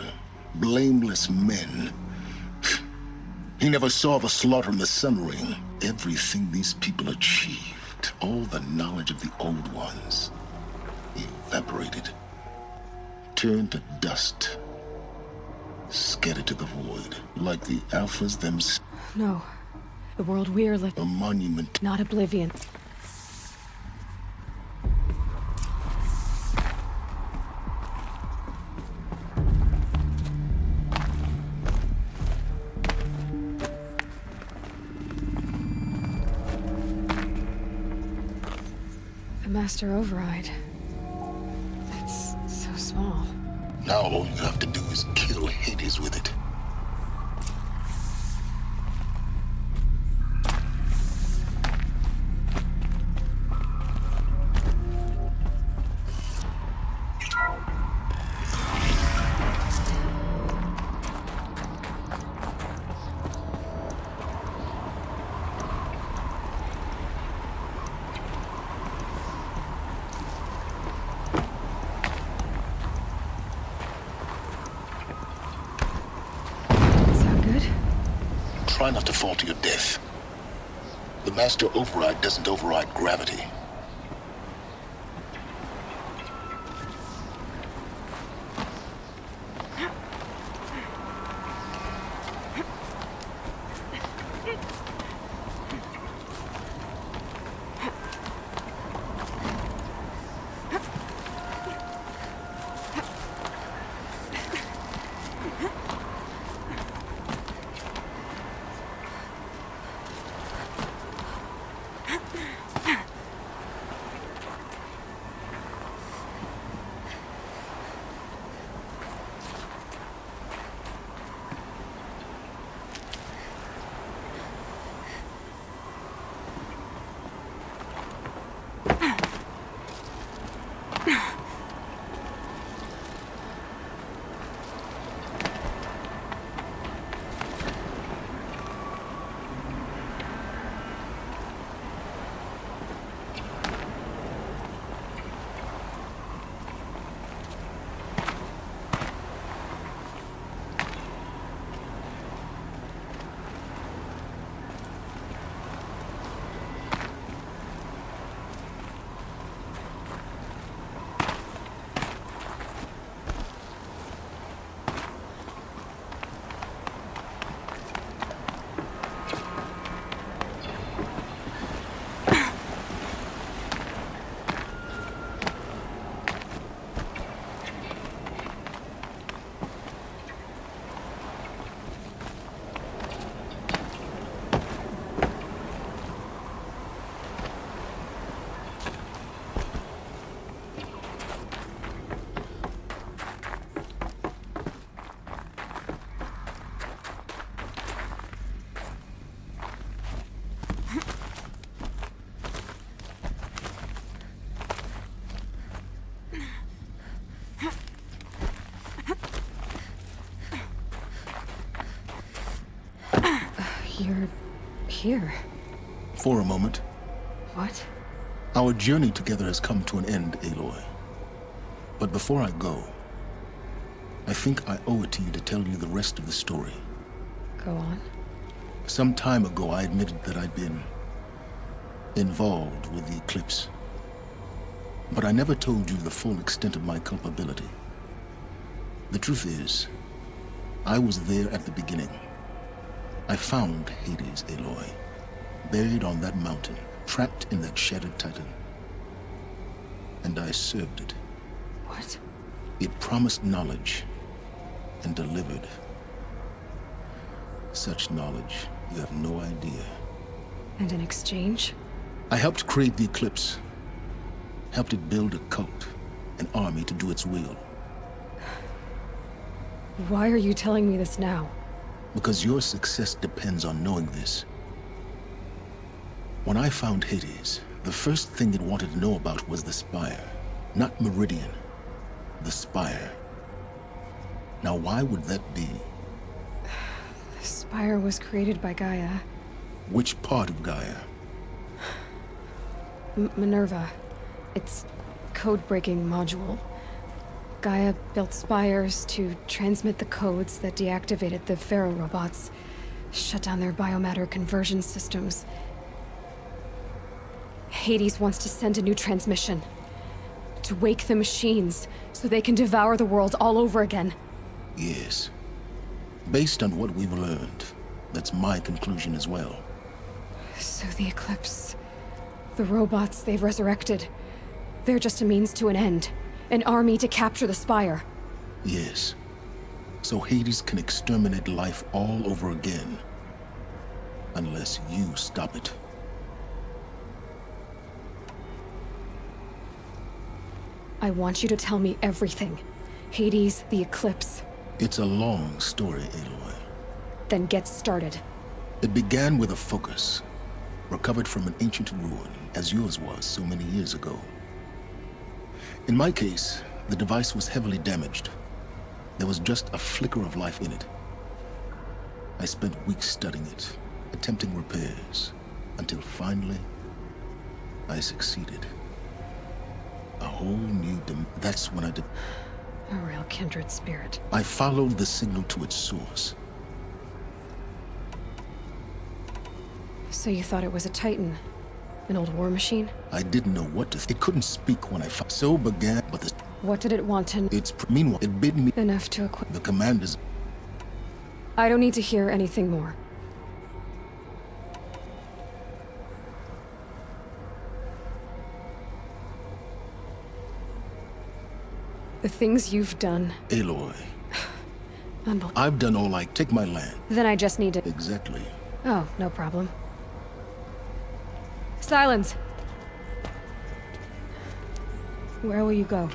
Speaker 5: Blameless men. He never saw the slaughter in the Sun Ring. Everything these people achieved, all the knowledge of the old ones, evaporated, turned to dust, scattered to the void, like the Alphas themselves.
Speaker 19: No. The world we're living.
Speaker 5: A monument.
Speaker 19: Not oblivion. The Master Override. That's so small.
Speaker 5: Now all you have to do is kill Hades with it. Try not to fall to your death. The Master Override doesn't override gravity.
Speaker 19: here?
Speaker 5: For a moment.
Speaker 19: What?
Speaker 5: Our journey together has come to an end, Aloy. But before I go, I think I owe it to you to tell you the rest of the story.
Speaker 19: Go on.
Speaker 5: Some time ago, I admitted that I'd been involved with the eclipse. But I never told you the full extent of my culpability. The truth is, I was there at the beginning. I found Hades, Aloy, buried on that mountain, trapped in that shattered titan. And I served it.
Speaker 19: What?
Speaker 5: It promised knowledge and delivered. Such knowledge, you have no idea.
Speaker 19: And in exchange?
Speaker 5: I helped create the eclipse. Helped it build a cult, an army to do its will.
Speaker 19: Why are you telling me this now?
Speaker 5: Because your success depends on knowing this. When I found Hades, the first thing it wanted to know about was the Spire. Not Meridian. The Spire. Now why would that be?
Speaker 19: The Spire was created by Gaia.
Speaker 5: Which part of Gaia?
Speaker 19: Minerva. Its code-breaking module. Gaia built spires to transmit the codes that deactivated the Pharaoh robots, shut down their biomatter conversion systems. Hades wants to send a new transmission. To wake the machines, so they can devour the world all over again.
Speaker 5: Yes. Based on what we've learned, that's my conclusion as well.
Speaker 19: So the Eclipse... the robots they've resurrected... they're just a means to an end. An army to capture the Spire.
Speaker 5: Yes. So Hades can exterminate life all over again. Unless you stop it.
Speaker 19: I want you to tell me everything. Hades, the Eclipse.
Speaker 5: It's a long story, Aloy.
Speaker 19: Then get started.
Speaker 5: It began with a focus. Recovered from an ancient ruin, as yours was so many years ago. In my case, the device was heavily damaged. There was just a flicker of life in it. I spent weeks studying it, attempting repairs, until finally, I succeeded. A whole new that's when I did.
Speaker 19: A real kindred spirit.
Speaker 5: I followed the signal to its source.
Speaker 19: So you thought it was a Titan? An old war machine?
Speaker 5: I didn't know what to it couldn't speak when I so began, but the...
Speaker 19: What did it want to...
Speaker 5: Meanwhile, it bid me...
Speaker 19: Enough to equip...
Speaker 5: The commanders...
Speaker 19: I don't need to hear anything more. The things you've done...
Speaker 5: Aloy.
Speaker 19: Unbelievable.
Speaker 5: I've done all take my land.
Speaker 19: Then I just need to...
Speaker 5: Exactly.
Speaker 19: Oh, no problem. Silence! Where will you go?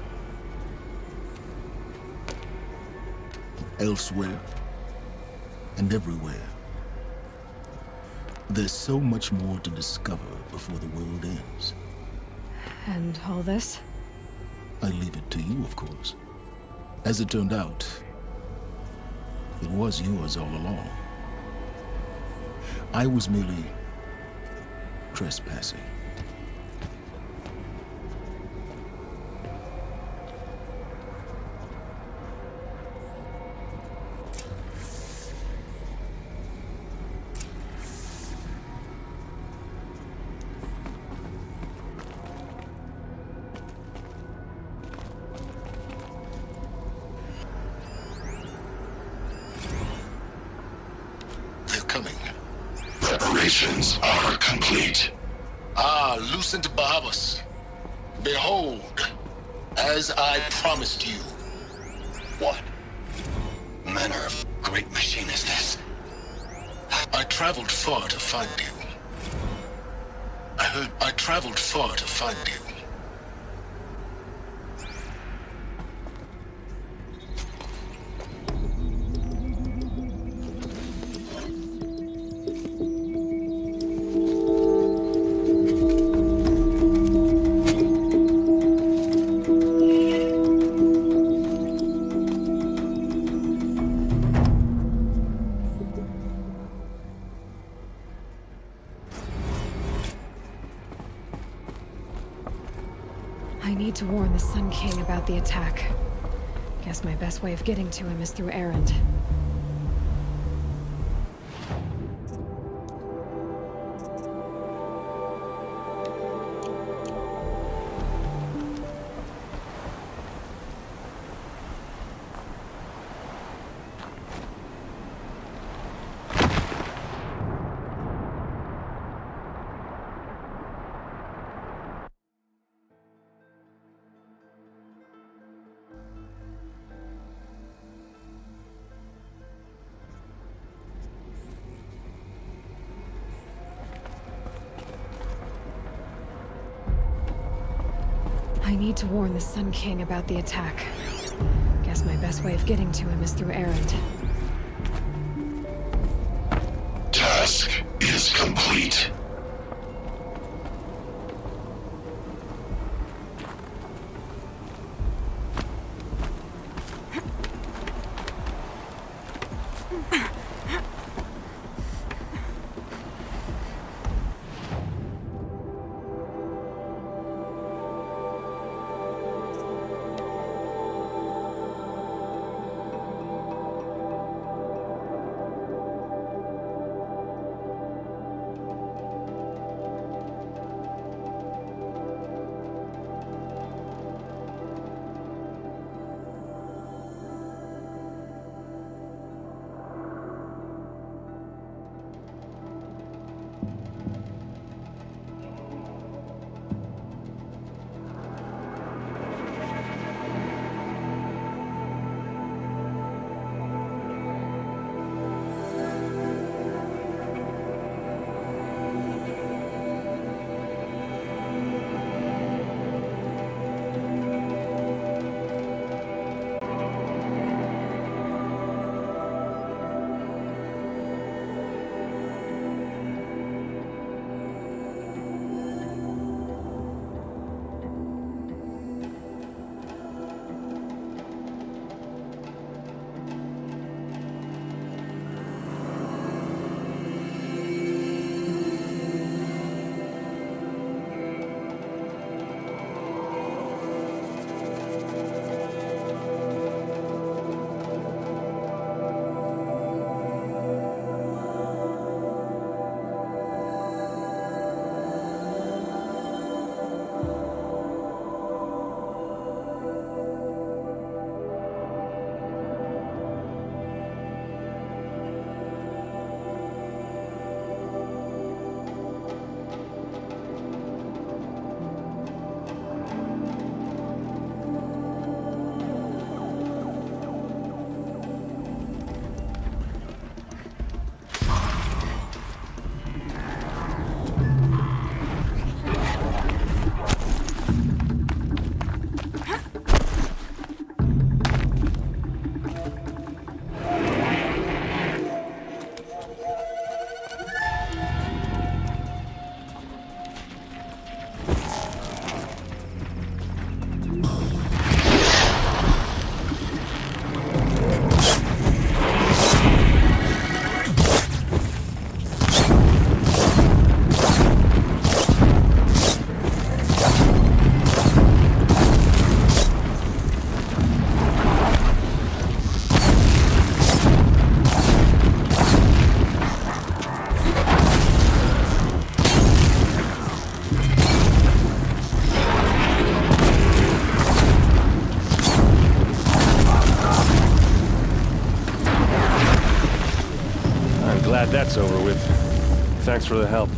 Speaker 5: Elsewhere. And everywhere. There's so much more to discover before the world ends.
Speaker 19: And all this?
Speaker 5: I leave it to you, of course. As it turned out, it was yours all along. I was merely trespassing.
Speaker 6: Preparations are complete.
Speaker 5: Ah, Lucent Bahavas. Behold, as I promised you.
Speaker 6: What manner of great machine is this?
Speaker 5: I traveled far to find you. I traveled far to find you.
Speaker 19: I need to warn the Sun King about the attack. Guess my best way of getting to him is through Erend. I need to warn the Sun King about the attack. Guess my best way of getting to him is through Erend.
Speaker 5: Task is complete.
Speaker 2: Glad that's over with. Thanks for the help.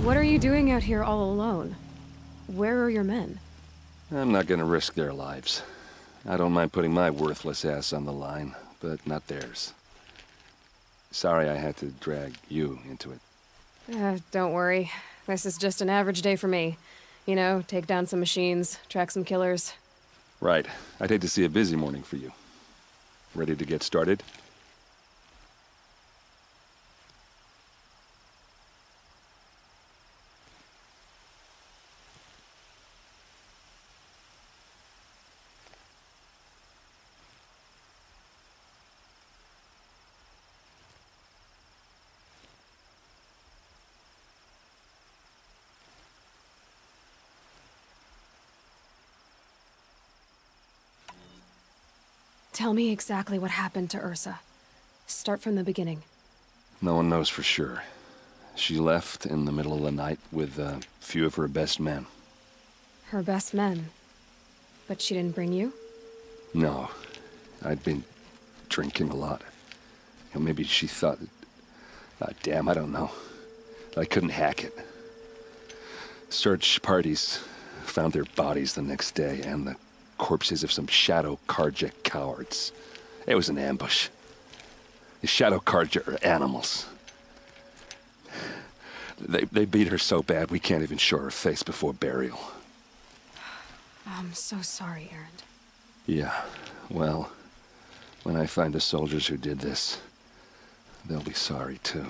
Speaker 19: What are you doing out here all alone? Where are your men?
Speaker 2: I'm not gonna risk their lives. I don't mind putting my worthless ass on the line, but not theirs. Sorry I had to drag you into it.
Speaker 19: Don't worry. This is just an average day for me. You know, take down some machines, track some killers.
Speaker 2: Right. I'd hate to see a busy morning for you. Ready to get started?
Speaker 19: Tell me exactly what happened to Ursa. Start from the beginning.
Speaker 2: No one knows for sure. She left in the middle of the night with a few of her best men.
Speaker 19: Her best men? But she didn't bring you?
Speaker 2: No. I'd been drinking a lot. Maybe she thought... damn, I don't know. I couldn't hack it. Search parties found their bodies the next day, and the corpses of some Shadow Karja cowards. It was an ambush. The Shadow Karja are animals. They beat her so bad we can't even show her face before burial.
Speaker 19: I'm so sorry, Erend.
Speaker 2: Yeah, well, when I find the soldiers who did this, they'll be sorry too.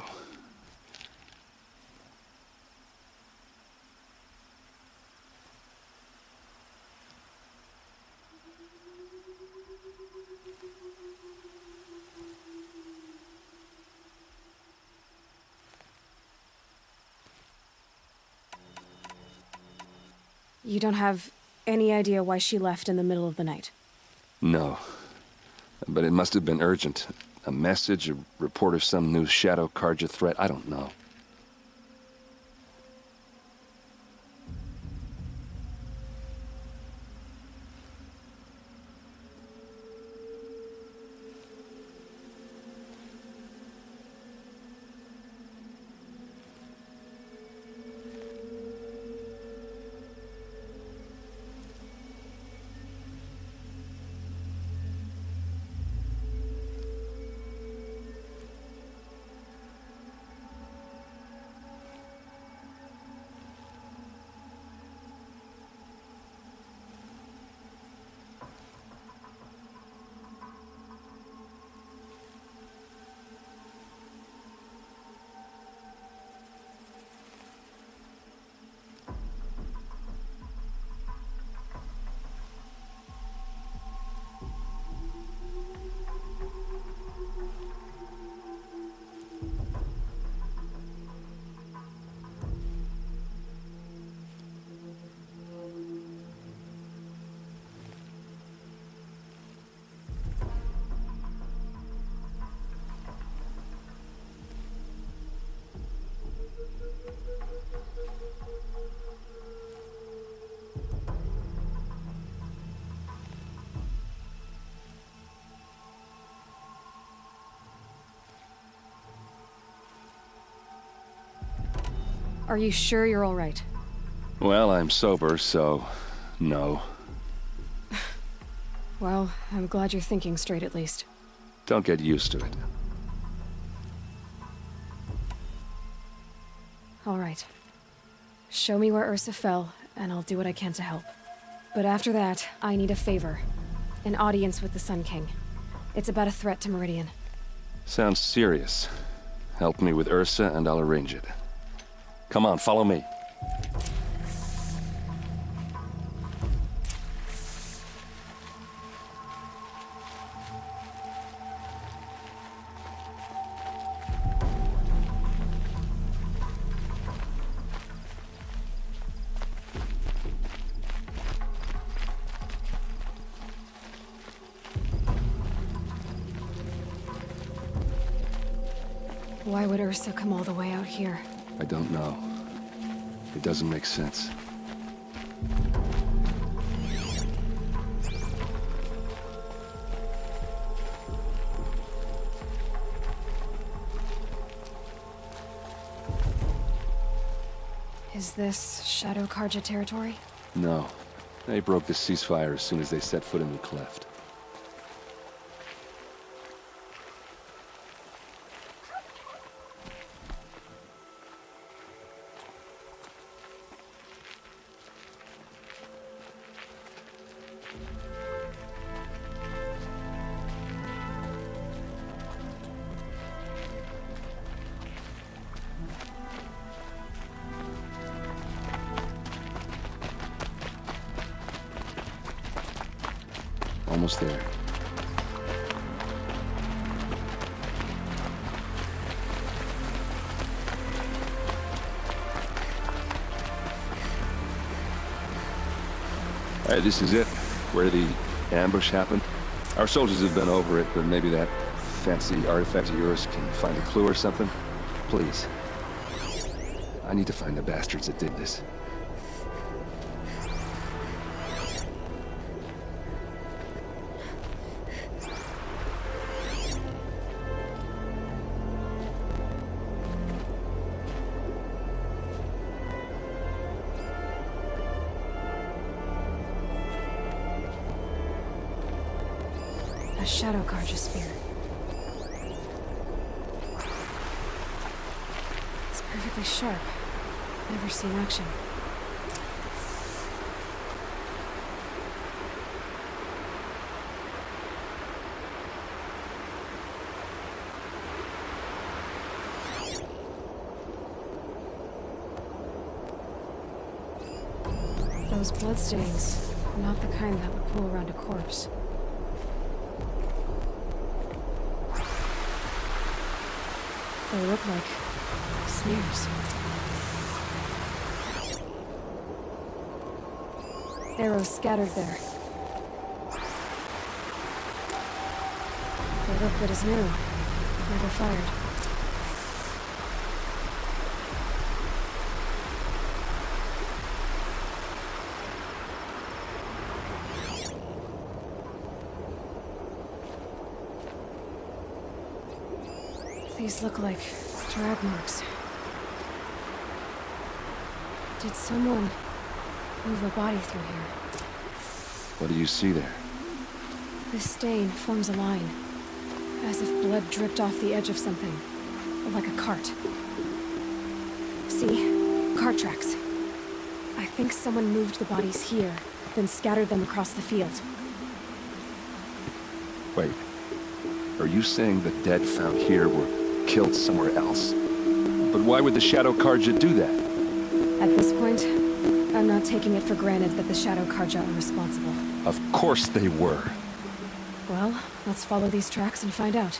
Speaker 19: You don't have any idea why she left in the middle of the night?
Speaker 2: No. But it must have been urgent. A message, a report of some new Shadow Karja threat, I don't know.
Speaker 19: Are you sure you're all right?
Speaker 2: Well, I'm sober, so... no.
Speaker 19: Well, I'm glad you're thinking straight at least.
Speaker 2: Don't get used to it.
Speaker 19: All right. Show me where Ursa fell, and I'll do what I can to help. But after that, I need a favor. An audience with the Sun King. It's about a threat to Meridian.
Speaker 2: Sounds serious. Help me with Ursa, and I'll arrange it. Come on, follow me.
Speaker 19: Why would Ursa come all the way out here?
Speaker 2: I don't know. It doesn't make sense.
Speaker 19: Is this Shadow Karja territory?
Speaker 2: No. They broke the ceasefire as soon as they set foot in the cleft. Almost there. All right, this is it. Where the ambush happened. Our soldiers have been over it, but maybe that fancy artifact of yours can find a clue or something? Please. I need to find the bastards that did this.
Speaker 19: A shadow Karja spear. It's perfectly sharp. Never seen action. Those bloodstains, not the kind that would pool around a corpse. They look like smears. Arrows scattered there. They look good as new. Never fired. These look like drag marks. Did someone move a body through here?
Speaker 2: What do you see there?
Speaker 19: This stain forms a line, as if blood dripped off the edge of something, like a cart. See? Cart tracks. I think someone moved the bodies here, then scattered them across the field.
Speaker 2: Wait. Are you saying the dead found here were killed somewhere else? But why would the Shadow Karja do that?
Speaker 19: At this point, I'm not taking it for granted that the Shadow Karja are responsible.
Speaker 2: Of course they were.
Speaker 19: Well, let's follow these tracks and find out.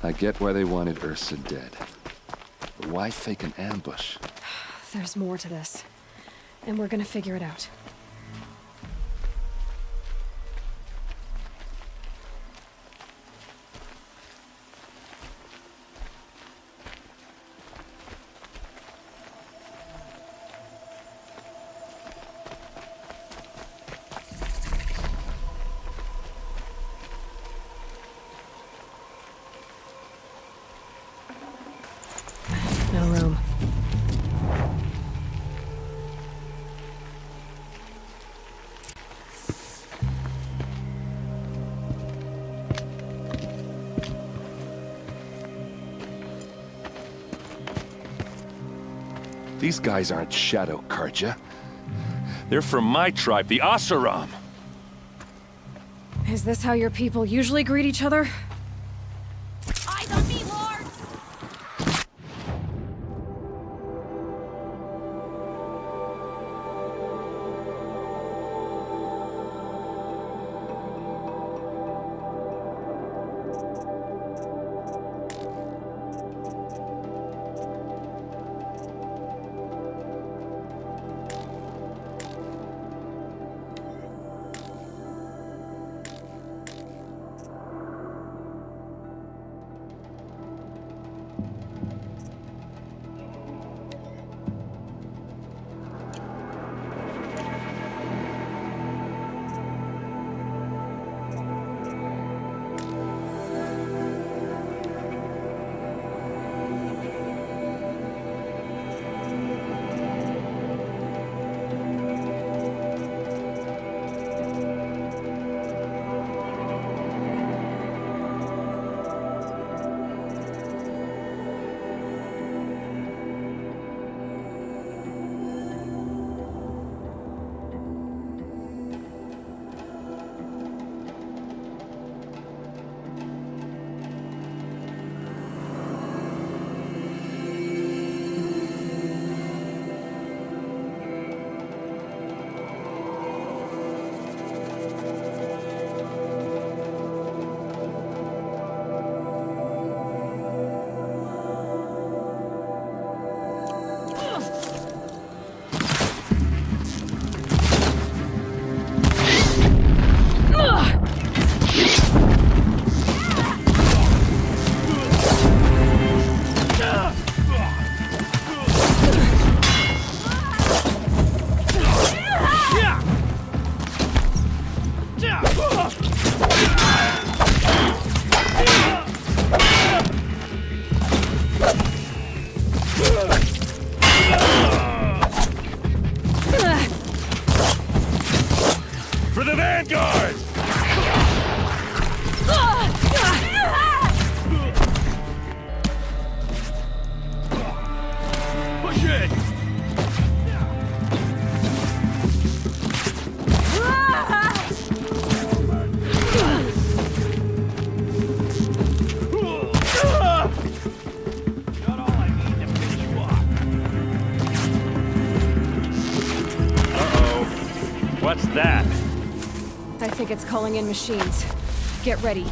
Speaker 2: I get why they wanted Ursa dead. But why fake an ambush?
Speaker 19: There's more to this, and we're gonna figure it out.
Speaker 2: These guys aren't Shadow Karja. They're from my tribe, the Asuram.
Speaker 3: Is this how your people usually greet each other?
Speaker 11: Eyes on me, Lord!
Speaker 2: For the Vanguard! Push it! Uh-oh. What's that?
Speaker 3: I think it's calling in machines. Get ready.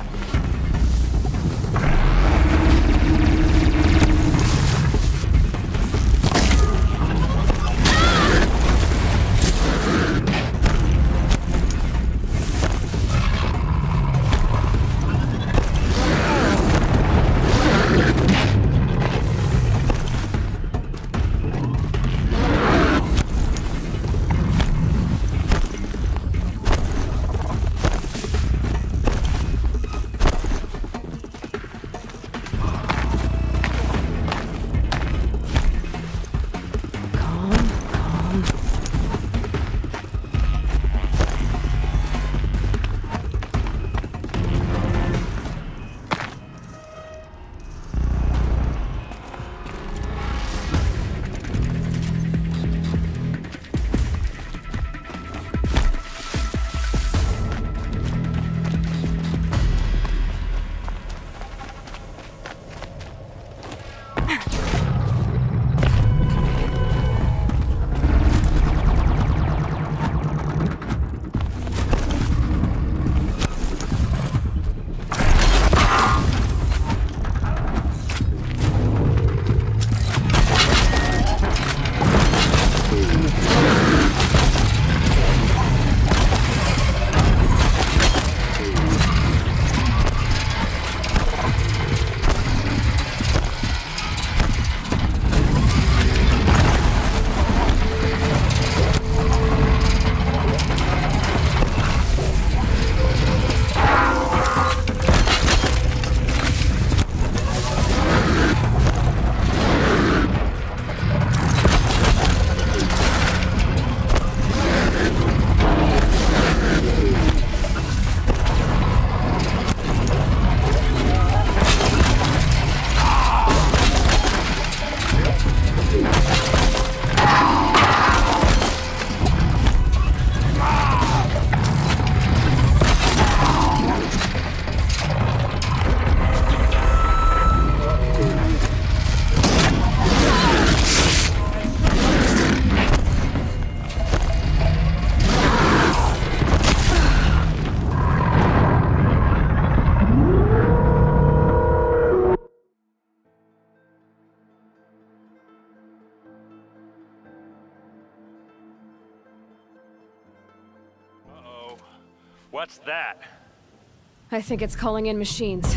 Speaker 7: What's that?
Speaker 19: I think it's calling in machines.